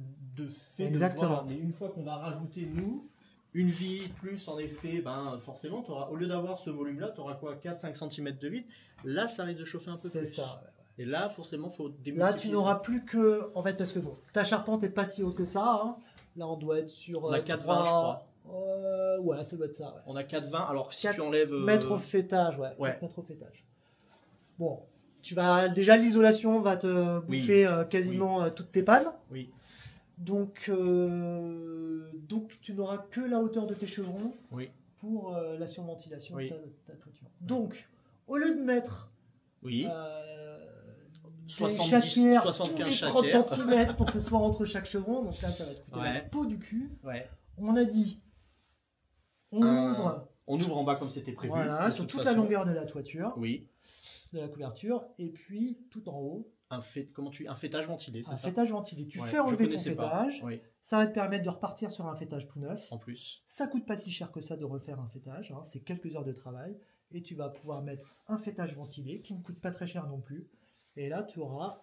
fait. Exactement. Voilà. Mais une fois qu'on va rajouter, nous, une vie plus, en effet, forcément, au lieu d'avoir ce volume-là, tu auras quoi, 4-5 cm de vide. Là, ça risque de chauffer un peu plus. C'est ça. Et là, forcément, il faut démultiplier. Là, tu n'auras plus que... En fait, parce que ta charpente n'est pas si haute que ça. Hein. Là, on doit être sur... On a 4,20, je crois. Ouais, ça doit être ça. Ouais. On a 4,20. Alors, si tu enlèves... mètres au fêtage, ouais. 4 mètres au fêtage. Bon, déjà, l'isolation va te bouffer quasiment toutes tes pannes. Oui. Donc, tu n'auras que la hauteur de tes chevrons pour la surventilation de ta toiture. Donc, au lieu de mettre... 75 chatières 30 cm pour que ce soit entre chaque chevron, donc là ça va te coûter la peau du cul. On a dit on ouvre en bas comme c'était prévu, voilà, sur toute la longueur de la toiture, de la couverture, et puis tout en haut un fêtage ventilé, c'est ça? Un fêtage ventilé, tu fais enlever ton fêtage, ça va te permettre de repartir sur un fêtage tout neuf. En plus, ça coûte pas si cher que ça de refaire un fêtage, hein, c'est quelques heures de travail, et tu vas pouvoir mettre un fêtage ventilé qui ne coûte pas très cher non plus. Et là, tu auras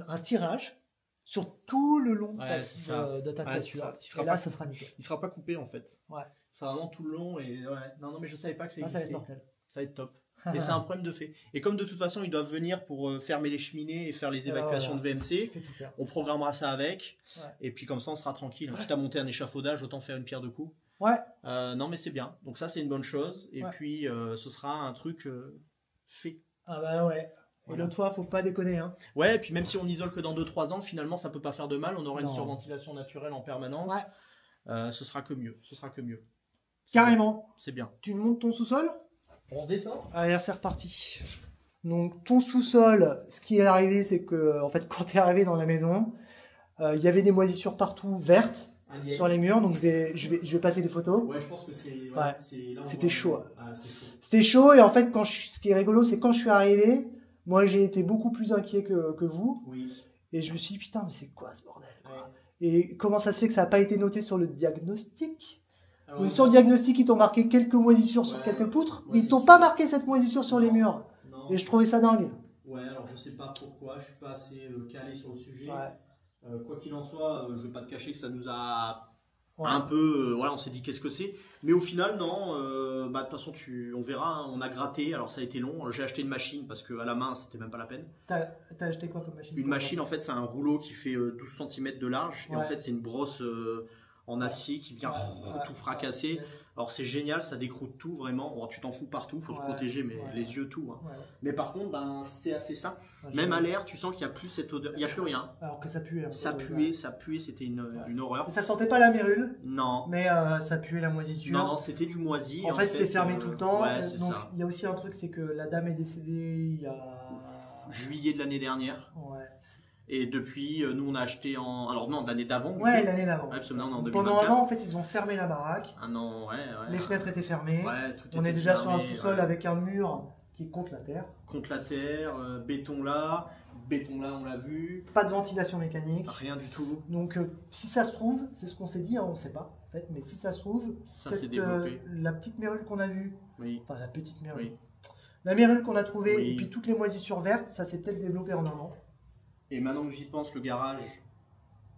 un tirage sur tout le long de ta toiture. Et là, ça sera nickel. Il ne sera pas coupé en fait. Ouais. C'est vraiment tout le long. Et non, mais je ne savais pas que ça existait. Ça va être mortel. Ça va être top. Et c'est un problème de fait. Et comme de toute façon, ils doivent venir pour fermer les cheminées et faire les évacuations de VMC, on programmera ça avec. Ouais. Et puis comme ça, on sera tranquille. Quitte à monter un échafaudage, autant faire une pierre de coups. Ouais. Non, mais c'est bien. Donc ça, c'est une bonne chose. Et puis, ce sera un truc fait. Ah bah ouais. Et le toit, faut pas déconner. Hein. Ouais, et puis même si on isole que dans 2-3 ans, finalement, ça peut pas faire de mal. On aura une surventilation naturelle en permanence. Ouais. Ce sera que mieux. Carrément. C'est bien. Tu montes ton sous-sol? On descend. Allez, c'est reparti. Donc, ton sous-sol, ce qui est arrivé, c'est que, en fait, quand tu es arrivé dans la maison, il y avait des moisissures partout vertes sur les murs. Donc, je vais passer des photos. Ouais, je pense que c'est. C'était chaud. C'était chaud. C'était chaud, et en fait, ce qui est rigolo, c'est quand je suis arrivé, moi, j'ai été beaucoup plus inquiet que vous. Oui. Et je me suis dit, putain, mais c'est quoi ce bordel, quoi. Et comment ça se fait que ça n'a pas été noté sur le diagnostic? Alors, donc, sur le diagnostic, ils t'ont marqué quelques moisissures sur quelques poutres, mais ils t'ont pas marqué cette moisissure sur les murs. Non. Et je trouvais ça dingue. Ouais, alors je sais pas pourquoi, je suis pas assez calé sur le sujet. Quoi qu'il en soit, je vais pas te cacher que ça nous a un peu, on s'est dit qu'est-ce que c'est. Mais au final, non, de toute façon, on verra, hein, on a gratté, alors ça a été long. J'ai acheté une machine parce qu'à la main, c'était même pas la peine. T'as acheté quoi comme machine? Une machine, en fait, c'est un rouleau qui fait 12 cm de large. Et en fait, c'est une brosse en acier qui vient tout fracasser. Alors c'est génial, ça décroute tout vraiment. Bon, tu t'en fous partout, faut se protéger, mais les yeux, tout. Hein. Mais par contre, c'est assez sain. Même à l'air, tu sens qu'il n'y a plus cette odeur, il n'y a plus rien. Alors que ça puait. Ça puait, c'était une horreur. Ça sentait pas la mérule. Non. Mais ça puait la moisissure. Non, c'était du moisi. En fait, c'est fermé tout le temps. Ouais, c'est donc ça. Il y a aussi un truc, c'est que la dame est décédée il y a... juillet de l'année dernière. Ouais. Et depuis, nous on a acheté alors non, l'année d'avant. Ouais, l'année d'avant. Pendant un an, en fait, ils ont fermé la baraque. Un an, Les fenêtres étaient fermées. Ouais, tout on est déjà sur un sous-sol avec un mur qui est contre la terre. Contre la terre, béton là, on l'a vu. Pas de ventilation mécanique. Rien du tout. Donc, si ça se trouve, c'est ce qu'on s'est dit, hein, on ne sait pas, en fait, mais si ça se trouve, Ça s'est développé. la petite mérule qu'on a vue, Oui. enfin la petite mérule, Oui. la mérule qu'on a trouvée, Oui. et puis toutes les moisissures vertes, ça s'est peut-être développé en un an. Et maintenant que j'y pense, le garage,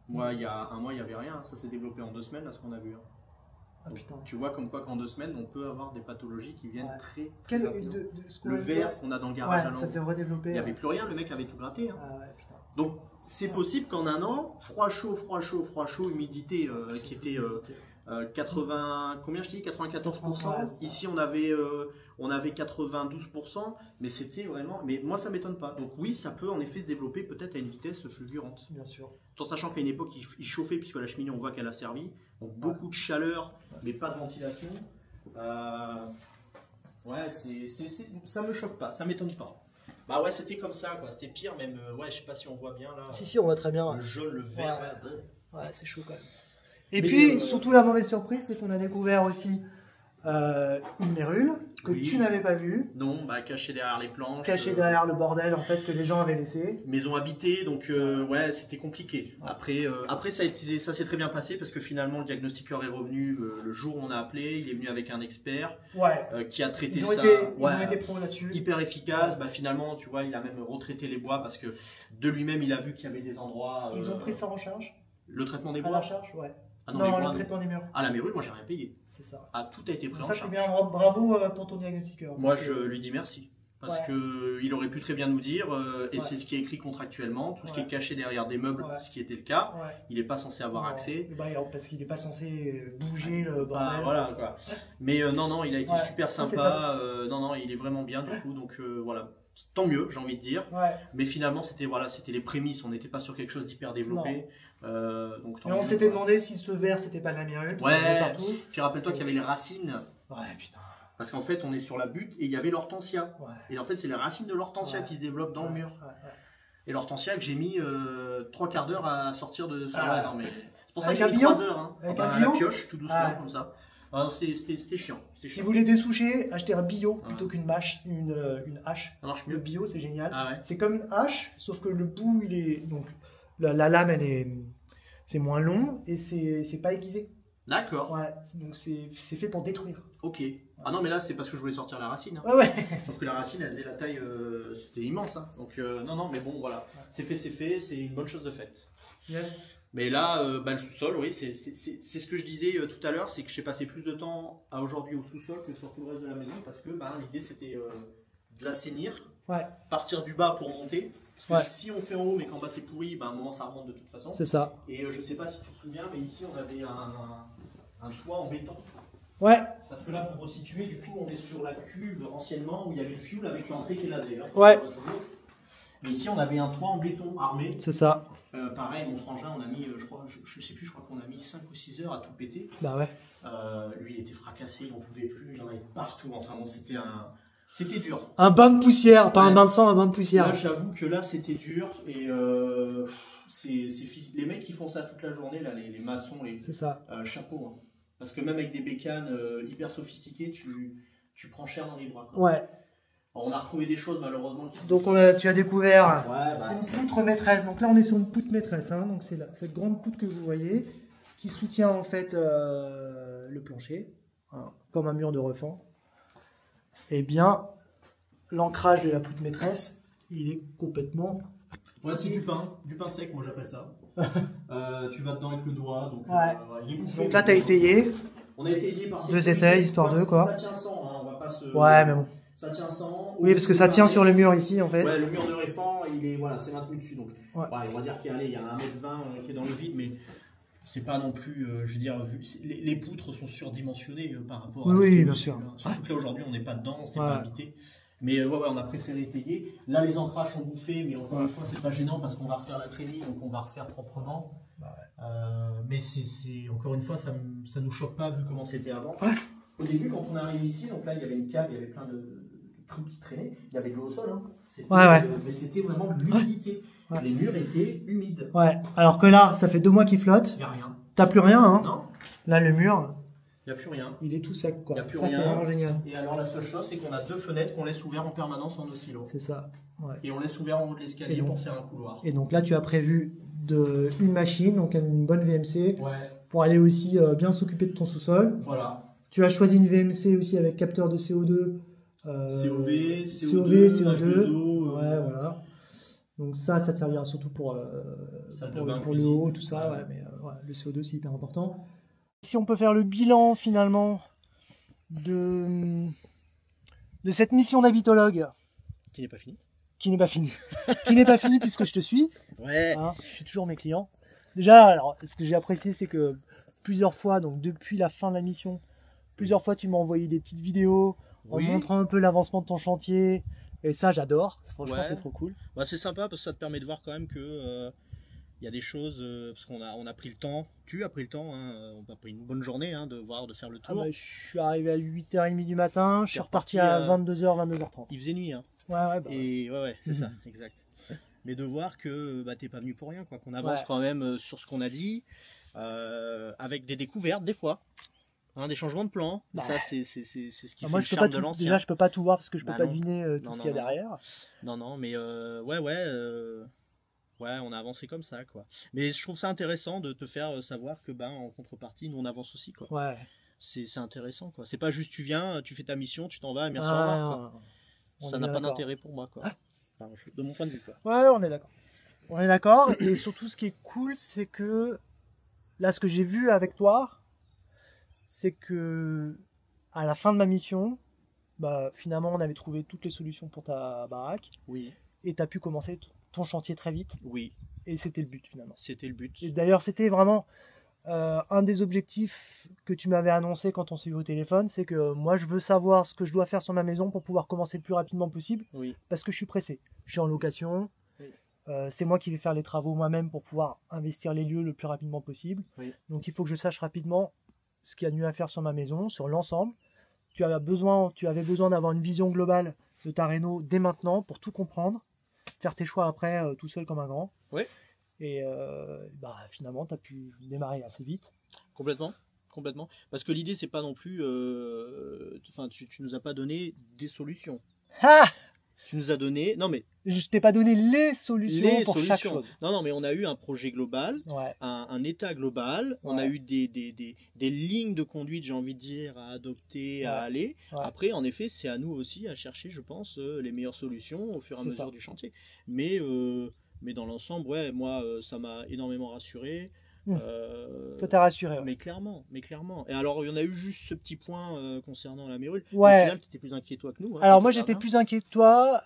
moi, il y a un mois, il n'y avait rien. Ça s'est développé en 2 semaines, là, ce qu'on a vu. Hein. Ah Donc, putain. tu vois comme quoi qu'en 2 semaines, on peut avoir des pathologies qui viennent Ouais. très Quel, rapidement. ce qu'on Le a vu, verre qu'on a dans le garage à ouais, ça l'envers, s'est redéveloppé. il n'y avait plus rien, le mec avait tout gratté. Hein. Ah ouais, putain. Donc c'est possible qu'en un an, froid chaud, humidité qui était 80, combien je dis 94%. Ouais, c'est ça. Ici on avait 92%, mais c'était vraiment. Mais moi ça m'étonne pas. Donc oui, ça peut en effet se développer peut-être à une vitesse fulgurante. Bien sûr. Tout en sachant qu'à une époque il chauffait puisque la cheminée on voit qu'elle a servi. Donc beaucoup de chaleur, mais pas de ventilation. Ouais, ça me choque pas, ça m'étonne pas. Bah ouais, c'était comme ça quoi, c'était pire même. Ouais, je sais pas si on voit bien là. Si, on voit très bien. Le jaune, le vert. Ouais, c'est chaud quand même. Et Mais puis, surtout la mauvaise surprise, c'est qu'on a découvert aussi une mérule que Oui. tu n'avais pas vue, Non, bah caché derrière les planches. cachée derrière le bordel en fait que les gens avaient laissé. Maison habitée, donc ouais, c'était compliqué. Après, ça s'est très bien passé parce que finalement le diagnostiqueur est revenu le jour où on a appelé. Il est venu avec un expert Ouais. qui a traité Ils ont ça. été pros là-dessus. Hyper efficace. Bah finalement, tu vois, il a même retraité les bois parce que de lui-même, il a vu qu'il y avait des endroits. Ils ont pris ça en charge. Le traitement des À la bois. charge, ouais. Ah non, les le bois, traitement des murs. Ah la mérule, moi j'ai rien payé. C'est ça. Ah tout a été pris Donc en ça, c'est charge. bien. Bravo pour ton diagnostiqueur. Moi, Parce je que- lui dis merci. Parce Ouais. que il aurait pu très bien nous dire, et Ouais. c'est ce qui est écrit contractuellement, tout ce qui Ouais. est caché derrière des meubles, Ouais. ce qui était le cas, Ouais. il n'est pas censé avoir Non. accès. Bah, parce qu'il n'est pas censé bouger le Bah, bordel. voilà quoi. Mais non, il a été Ouais. super Ça, c'est sympa. Non, il est vraiment bien du coup. Donc voilà, tant mieux, j'ai envie de dire. Ouais. Mais finalement, c'était les prémices. On n'était pas sur quelque chose d'hyper développé. Donc tant Et on mieux, s'était quoi. demandé si ce verre c'était pas de la mérule. parce Ouais. qu'il y en avait partout. Puis rappelle-toi qu'il y avait les racines. Ouais, putain. Parce qu'en fait, on est sur la butte et il y avait l'hortensia. Ouais. Et en fait, c'est les racines de l'hortensia Ouais. qui se développent dans le mur. Ouais, ouais. Et l'hortensia que j'ai mis 3/4 d'heure à sortir de ce Ah. non, mais c'est pour ça Avec que j'ai un mis billon 3 heures. Hein. Avec Bah, un à la billon pioche, tout doucement, Ah. comme ça. Ah, non, c'était chiant. C'était Si chiant. vous voulez dessoucher, achetez un bio Ouais. plutôt qu'une une hache. Ça marche Le mieux. bio, c'est génial. Ah ouais. C'est comme une hache, sauf que le bout, il est. Donc, la lame, c'est moins long et c'est pas aiguisé. D'accord. Ouais, donc c'est fait pour détruire. Ok. Ah non, mais là, c'est parce que je voulais sortir la racine. Hein. Ouais, ouais. Sauf que la racine, elle faisait la taille, c'était immense. Hein. Donc, non, mais bon, voilà. C'est fait, c'est une bonne chose de faite. Yes. Mais là, le sous-sol, oui, c'est ce que je disais tout à l'heure, c'est que j'ai passé plus de temps à aujourd'hui au sous-sol que sur tout le reste de la maison parce que l'idée c'était de l'assainir, Ouais, partir du bas pour monter. Parce que Ouais. si on fait en haut mais qu'en bas c'est pourri, à un moment ça remonte de toute façon. c'est ça. Et je sais pas si tu te souviens, mais ici on avait un toit en béton. Ouais, Parce que là, pour resituer, du coup, on est sur la cuve anciennement où il y avait le fioul avec l'entrée qui est là d'ailleurs. Ouais. Mais ici, on avait un toit en béton armé. c'est ça. Pareil, mon frangin, on a mis, je sais plus, je crois qu'on a mis 5 ou 6 heures à tout péter. Bah ouais. Lui, il était fracassé, il n'en pouvait plus, il en avait partout. Enfin bon, c'était dur. Un bain de poussière, pas un Ouais. bain de sang, un bain de poussière. Là, j'avoue que là, c'était dur. Et c'est physique. Les mecs qui font ça toute la journée, là, les maçons, C'est ça. chapeau. Hein. Parce que même avec des bécanes hyper sophistiquées, tu prends cher dans les bras. Quoi. Ouais. Alors, on a retrouvé des choses malheureusement. Donc tu as découvert Ouais, bah, une poutre maîtresse. Donc là, on est sur une poutre maîtresse. Hein. Donc c'est cette grande poutre que vous voyez qui soutient en fait le plancher, hein, comme un mur de refend. Eh bien, l'ancrage de la poutre maîtresse, il est complètement. ouais, c'est du pain sec, moi j'appelle ça. Tu vas dedans avec le doigt, donc Ouais. il est bouffé. Donc là, tu as étayé. On a étayé par Deux sécurité. étails, histoire de, quoi. Ça tient sans, hein, on va pas se. Ouais, mais bon. Ça tient sans. Oui, parce que ça tient sur le mur ici, en fait. Ouais, le mur de réfend, c'est maintenu dessus. Donc, Ouais. on va dire qu'il y a 1,20 m qui est dans le vide, mais c'est pas non plus, je veux dire, les poutres sont surdimensionnées par rapport à Oui, ce qui est bien au-dessus, sûr. hein. Surtout que là aujourd'hui on n'est pas dedans, c'est Ouais. pas habité. Mais on a préféré étayer. Là les ancrages sont bouffés, mais encore une fois c'est pas gênant parce qu'on va refaire la trémie, donc on va refaire proprement. Mais c'est encore une fois ça nous choque pas vu comment c'était avant. Ouais. Au début quand on est arrivé ici, donc là il y avait une cave, il y avait plein de trucs qui traînaient, il y avait de l'eau au sol, hein. C'était, Ouais. mais c'était vraiment de l'humidité. Ouais. Les murs étaient humides. Ouais. Alors que là, ça fait 2 mois qu'il flotte. Il n'y a rien. T'as plus rien, hein. Non. Là, le mur, Il n'y a plus rien. Il est tout sec, quoi. Il n'y a plus Ça, c'est rien. vraiment génial. Et alors la seule chose, c'est qu'on a 2 fenêtres qu'on laisse ouvertes en permanence en oscillo. C'est ça. Ouais. Et on laisse ouvert en haut de l'escalier pour faire un couloir. Et donc là, tu as prévu une machine, donc une bonne VMC, Ouais. pour aller aussi bien s'occuper de ton sous-sol. Voilà. Tu as choisi une VMC aussi avec capteur de CO2. COV, CO2. Ouais, voilà. Donc ça te servira surtout pour le haut, tout ça. Ouais, mais ouais, le CO2, c'est hyper important. Si on peut faire le bilan finalement de cette mission d'habitologue. Qui n'est pas fini. Qui n'est pas fini. Qui n'est pas fini puisque je te suis. Ouais. Hein, je suis toujours mes clients. Déjà, alors, ce que j'ai apprécié, c'est que plusieurs fois, donc depuis la fin de la mission, plusieurs fois, tu m'as envoyé des petites vidéos en montrant un peu l'avancement de ton chantier. Et ça, j'adore. Franchement, c'est trop cool. Bah, c'est sympa parce que ça te permet de voir quand même que il y a des choses, parce qu'on a pris le temps, tu as pris le temps, hein, on a pris une bonne journée de faire le tour. Ah bah, je suis arrivé à 8h30 du matin, je suis reparti à 22h, 22h30. Il faisait nuit. Hein. Ouais, c'est ça, exact. Mais de voir que t'es pas venu pour rien, quoi, qu'on avance quand même sur ce qu'on a dit, avec des découvertes des fois. Des changements de plan, ça c'est ce qui fait le charme de l'ancien. Déjà je peux pas tout voir parce que je peux pas deviner tout ce qu'il y a derrière. Non, mais on a avancé comme ça, quoi. Mais je trouve ça intéressant de te faire savoir que en contrepartie, nous on avance aussi, quoi. Ouais. C'est intéressant, quoi. C'est pas juste tu viens, tu fais ta mission, tu t'en vas, merci, au revoir, quoi. Ça n'a pas d'intérêt pour moi, quoi. Enfin, de mon point de vue, quoi. Ouais, on est d'accord. On est d'accord. Et surtout, ce qui est cool, c'est que là, ce que j'ai vu avec toi, c'est que à la fin de ma mission, finalement, on avait trouvé toutes les solutions pour ta baraque. Oui. Et tu as pu commencer ton chantier très vite. Oui. Et c'était le but, finalement. C'était le but. Et d'ailleurs, c'était vraiment un des objectifs que tu m'avais annoncé quand on s'est vu au téléphone, c'est que moi, je veux savoir ce que je dois faire sur ma maison pour pouvoir commencer le plus rapidement possible. Oui. Parce que je suis pressé. Je suis en location. Oui. C'est moi qui vais faire les travaux moi-même pour pouvoir investir les lieux le plus rapidement possible. Oui. Donc, il faut que je sache rapidement ce qu'il y a de mieux à faire sur ma maison, sur l'ensemble. Tu avais besoin d'avoir une vision globale de ta réno dès maintenant pour tout comprendre, faire tes choix après tout seul comme un grand. Oui. Et finalement, tu as pu démarrer assez vite. Complètement. Parce que l'idée, c'est pas non plus... tu nous as pas donné des solutions. Ah, tu nous as donné... Non, mais... Je t'ai pas donné les solutions pour chaque chose. Non, mais on a eu un projet global, un état global, on a eu des lignes de conduite, j'ai envie de dire, à adopter, à aller. Après, en effet, c'est à nous aussi à chercher, je pense, les meilleures solutions au fur et à mesure du chantier. Mais dans l'ensemble, moi, ça m'a énormément rassuré. Ça t'a rassuré. Mais clairement. Et alors, il y en a eu juste ce petit point concernant la mérule. Ouais. Au final, tu étais plus inquiet toi que nous. Alors moi, j'étais plus inquiet que toi.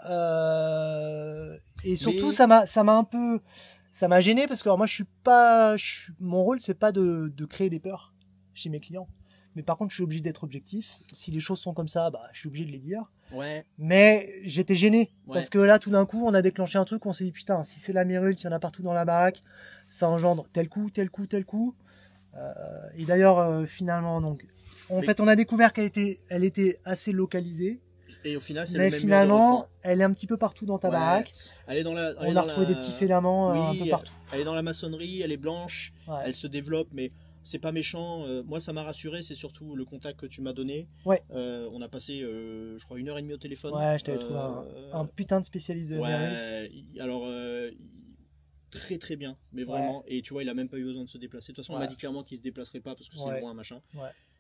Et surtout, ça m'a gêné parce que alors, moi, mon rôle, c'est pas de créer des peurs chez mes clients. Mais par contre, je suis obligé d'être objectif. Si les choses sont comme ça, je suis obligé de les dire. Ouais. Mais j'étais gêné. Parce que là, tout d'un coup, on a déclenché un truc, on s'est dit, putain, si c'est la mérule, s'il y en a partout dans la baraque, ça engendre tel coup. Et d'ailleurs, finalement, donc, en fait, on a découvert qu'elle était assez localisée. Et au final, c'est mais le même finalement, elle est un petit peu partout dans ta baraque. Elle est on a retrouvé des petits filaments un peu partout. Elle est dans la maçonnerie, elle est blanche, elle se développe, mais c'est pas méchant. Moi, ça m'a rassuré, c'est surtout le contact que tu m'as donné. Ouais. On a passé, je crois, 1h30 au téléphone. Ouais, je t'avais trouvé un putain de spécialiste de la mairie. Alors, très très bien, mais vraiment. Et tu vois, il a même pas eu besoin de se déplacer. De toute façon, on m'a dit clairement qu'il se déplacerait pas parce que c'est loin, machin.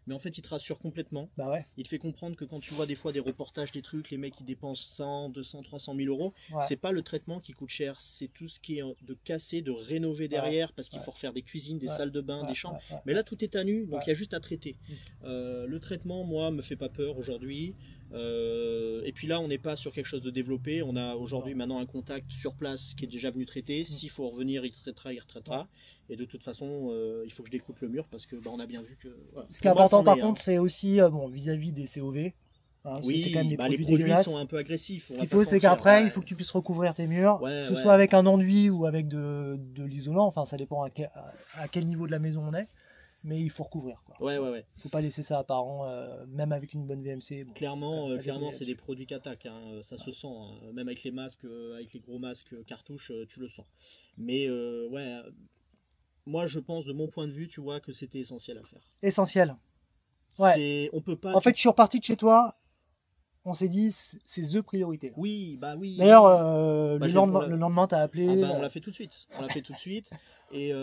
Mais en fait, il te rassure complètement. Il te fait comprendre que quand tu vois des fois des reportages, des trucs, les mecs qui dépensent 100, 200, 300 000 euros, c'est pas le traitement qui coûte cher, c'est tout ce qui est de casser, de rénover derrière, parce qu'il faut refaire des cuisines, des salles de bain, des chambres. Mais là, tout est à nu, donc il y a juste à traiter. Le traitement, moi, me fait pas peur aujourd'hui. Et puis là, on n'est pas sur quelque chose de développé. On a aujourd'hui maintenant un contact sur place qui est déjà venu traiter. S'il faut revenir, il retraitera. Et de toute façon, il faut que je découpe le mur parce que on a bien vu que. Voilà. Ce qui est important par contre, c'est aussi vis-à-vis des COV. Oui, c'est quand même des les produits sont un peu agressifs. Ce qu'il faut, c'est qu'après, il faut que tu puisses recouvrir tes murs, que ce soit avec un enduit ou avec de l'isolant. Enfin, ça dépend à quel niveau de la maison on est. Mais il faut recouvrir. Ouais. Faut pas laisser ça apparent, même avec une bonne VMC. Bon, clairement, c'est des produits qu'attaquent. Ça se sent. Même avec les masques, avec les gros masques cartouches, tu le sens. Mais moi, je pense, de mon point de vue, tu vois, que c'était essentiel à faire. Essentiel. Ouais. On peut pas. En fait, je suis reparti de chez toi. On s'est dit, c'est the priorité. Là. Oui, bah oui. D'ailleurs, Bah, le lendemain, t'as appelé. Ah bah, on l'a fait tout de suite. On l'a fait tout de suite. Et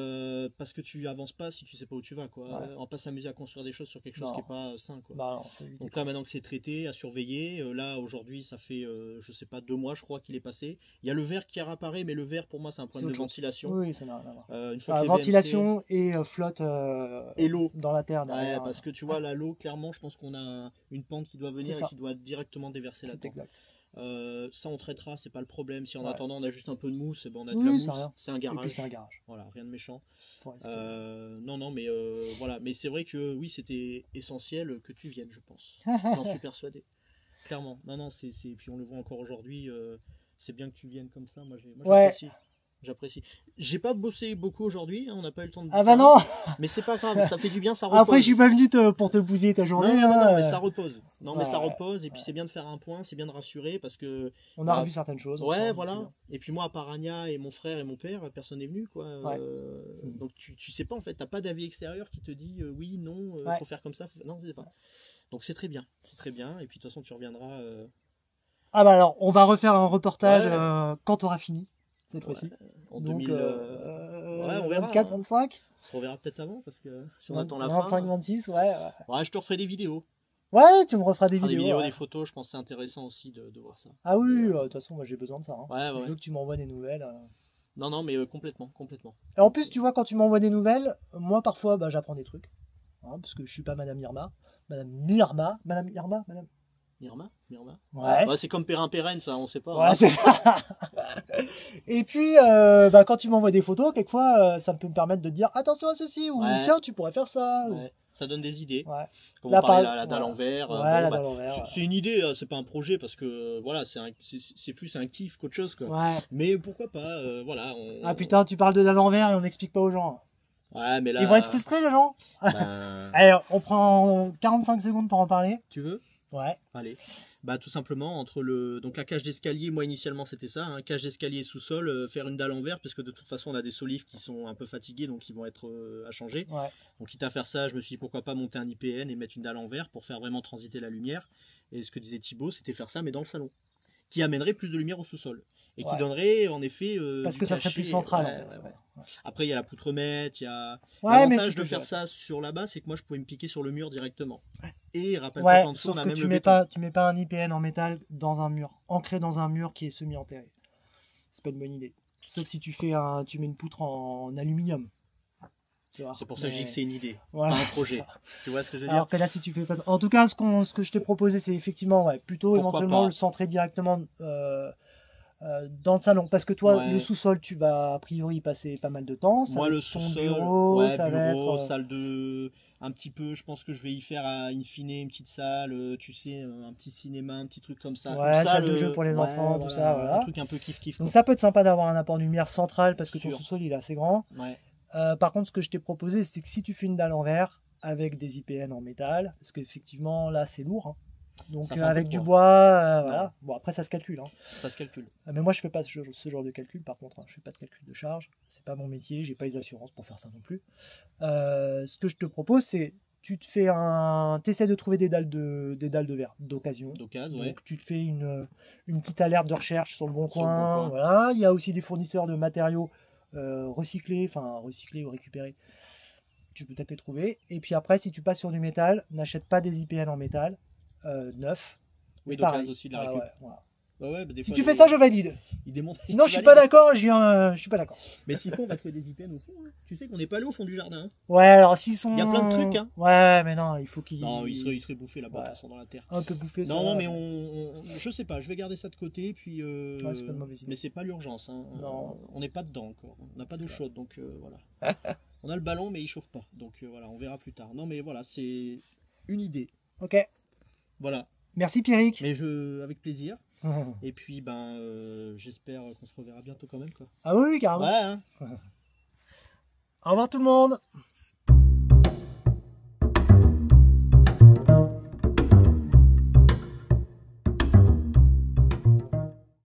parce que tu avances pas si tu sais pas où tu vas, quoi. Ouais. On va pas s'amuser à construire des choses sur quelque chose Non. qui est pas sain, quoi. Bah, non, faut éviter. Donc là, maintenant que c'est traité, à surveiller, là, aujourd'hui, ça fait, je sais pas, 2 mois, je crois, qu'il est passé. Il y a le verre qui réapparaît, mais le verre, pour moi, c'est un problème de autre chose. ventilation. Oui, ça n'a rien à voir. Une fois que les Ventilation et flotte et l'eau. dans la terre Ouais, derrière. parce que tu vois, là, l'eau, clairement, je pense qu'on a une pente qui doit venir C'est et ça. qui doit directement déverser C'est là-dedans. exact. Ça, on traitera, c'est pas le problème. Si en Ouais. attendant, on a juste un peu de mousse, ben, on a de Oui, la c'est mousse. rien. C'est un Et garage. puis c'est un garage. Voilà, rien de méchant. Faut rester. Non, mais voilà. Mais c'est vrai que oui, c'était essentiel que tu viennes, je pense. J'en suis persuadé. Clairement. Non, puis on le voit encore aujourd'hui. C'est bien que tu viennes comme ça. Moi, j'apprécie. J'apprécie. J'ai pas bossé beaucoup aujourd'hui, hein, on n'a pas eu le temps de. Ah bah non. Mais c'est pas grave, ça fait du bien, ça repose. Après, je suis pas venu pour te bousiller ta journée. Non, mais ça repose. Non, mais Ouais, ça repose, et puis c'est bien de faire un point, c'est bien de rassurer parce que. On a revu certaines choses. Ouais, ensemble, voilà. Et puis moi, à part Anya et mon frère et mon père, personne n'est venu, quoi. Ouais. Donc tu sais pas en fait, t'as pas d'avis extérieur qui te dit oui, non, faut faire comme ça. Non, je sais pas. Donc c'est très bien, c'est très bien. Et puis de toute façon, tu reviendras. Ah bah alors, on va refaire un reportage quand tu auras fini cette fois-ci. En Donc, 2000. Ouais, on verra. 24, 25. On se reverra peut-être avant parce que si on attend la 25, fin. 26, ouais. Ouais, je te referai des vidéos. Ouais, tu me referas des vidéos. Des photos, je pense que c'est intéressant aussi de voir ça. Ah oui, de toute façon, moi j'ai besoin de ça. Hein. Ouais. Je veux que tu m'envoies des nouvelles. Non, mais complètement. Et en plus, tu vois, quand tu m'envoies des nouvelles, moi parfois, bah, j'apprends des trucs. Hein, parce que je suis pas Madame Irma. Irma. Ouais, c'est comme Perrin Pérenne, ça, on sait pas. Ouais, Hein. c'est ça. Et puis, quand tu m'envoies des photos, quelquefois, ça peut me permettre de dire attention à ceci, ou tiens, tu pourrais faire ça. Ouais. Ça donne des idées. Ouais. Comme on parlait la dalle en verre. C'est une idée, c'est pas un projet parce que voilà, c'est plus un kiff qu'autre chose, quoi. Ouais. Mais pourquoi pas, voilà. Ah putain, tu parles de dalle en verre et on n'explique pas aux gens. Ouais, mais là. Ils vont être frustrés, les gens. Allez, on prend 45 secondes pour en parler. Tu veux? Ouais. Allez. Bah tout simplement entre donc la cage d'escalier, moi initialement c'était ça, hein, cage d'escalier sous-sol, faire une dalle en verre parce que de toute façon on a des solifs qui sont un peu fatigués donc ils vont être à changer. Ouais. Donc quitte à faire ça, je me suis dit pourquoi pas monter un IPN et mettre une dalle en verre pour faire vraiment transiter la lumière. Et ce que disait Thibaut, c'était faire ça mais dans le salon, qui amènerait plus de lumière au sous-sol et qui donnerait en effet parce que ça serait plus central. En fait. Après il y a la poutremètre, il y a l'avantage de faire ça sur la base, c'est que moi je pouvais me piquer sur le mur directement. Et rappelle-toi qu'en dessous, sauf que tu mets pas un IPN en métal dans un mur, ancré dans un mur qui est semi-enterré. C'est pas une bonne idée. Sauf si tu mets une poutre en aluminium. C'est pour ça que je dis que c'est une idée, voilà, pas un projet. Tu vois ce que je veux dire? Alors que là, si tu fais pas ça. En tout cas, ce que je t'ai proposé, c'est effectivement plutôt éventuellement le centrer directement dans le salon, parce que toi le sous-sol tu vas a priori y passer pas mal de temps. Moi le sous-sol, bureau, ça va être salle de un petit peu, je pense que je vais y faire in fine une petite salle, tu sais, un petit cinéma, un petit truc comme ça. Ouais, salle de jeu pour les enfants, tout ça, voilà. Un truc un peu kiff. Donc ça peut être sympa d'avoir un apport lumière central parce que ton sous-sol il est assez grand. Ouais. Par contre, ce que je t'ai proposé, c'est que si tu fais une dalle en verre avec des IPN en métal, parce qu'effectivement là c'est lourd. Hein. Donc avec du bois, voilà. Bon après ça se calcule. Hein. Ça se calcule. Mais moi je fais pas ce genre de calcul. Par contre, je fais pas de calcul de charge. C'est pas mon métier. J'ai pas les assurances pour faire ça non plus. Ce que je te propose, c'est t'essaies de trouver des dalles de verre d'occasion. Donc tu te fais une petite alerte de recherche sur le bon coin. Voilà. Il y a aussi des fournisseurs de matériaux recyclés ou récupérés. Tu peux peut-être les trouver. Et puis après, si tu passes sur du métal, n'achète pas des IPN en métal. Neuf. Oui, d'occasion aussi de la récup. Si tu fais ça, je valide. Sinon, je suis pas d'accord. Je suis pas d'accord. Mais s'il faut, on va trouver des IPN au fond. Hein. Tu sais qu'on n'est pas allé au fond du jardin. Hein. Ouais, alors s'ils sont. Il y a plein de trucs. Hein. Ouais, mais non, il faut qu'ils. Non, ils seraient bouffés là-bas, ils sont dans la terre. Un peu bouffés. Non, mais je sais pas. Je vais garder ça de côté, puis. C'est pas une mauvaise idée. Mais c'est pas l'urgence. Hein. Non. On n'est pas dedans encore. On n'a pas d'eau chaude, donc voilà. On a le ballon, mais il chauffe pas. Donc voilà, on verra plus tard. Non, mais voilà, c'est une idée. Ok. Voilà. Merci Pierrick. Mais avec plaisir. Et puis j'espère qu'on se reverra bientôt quand même, quoi. Ah oui, carrément. Ouais. Hein. Au revoir tout le monde.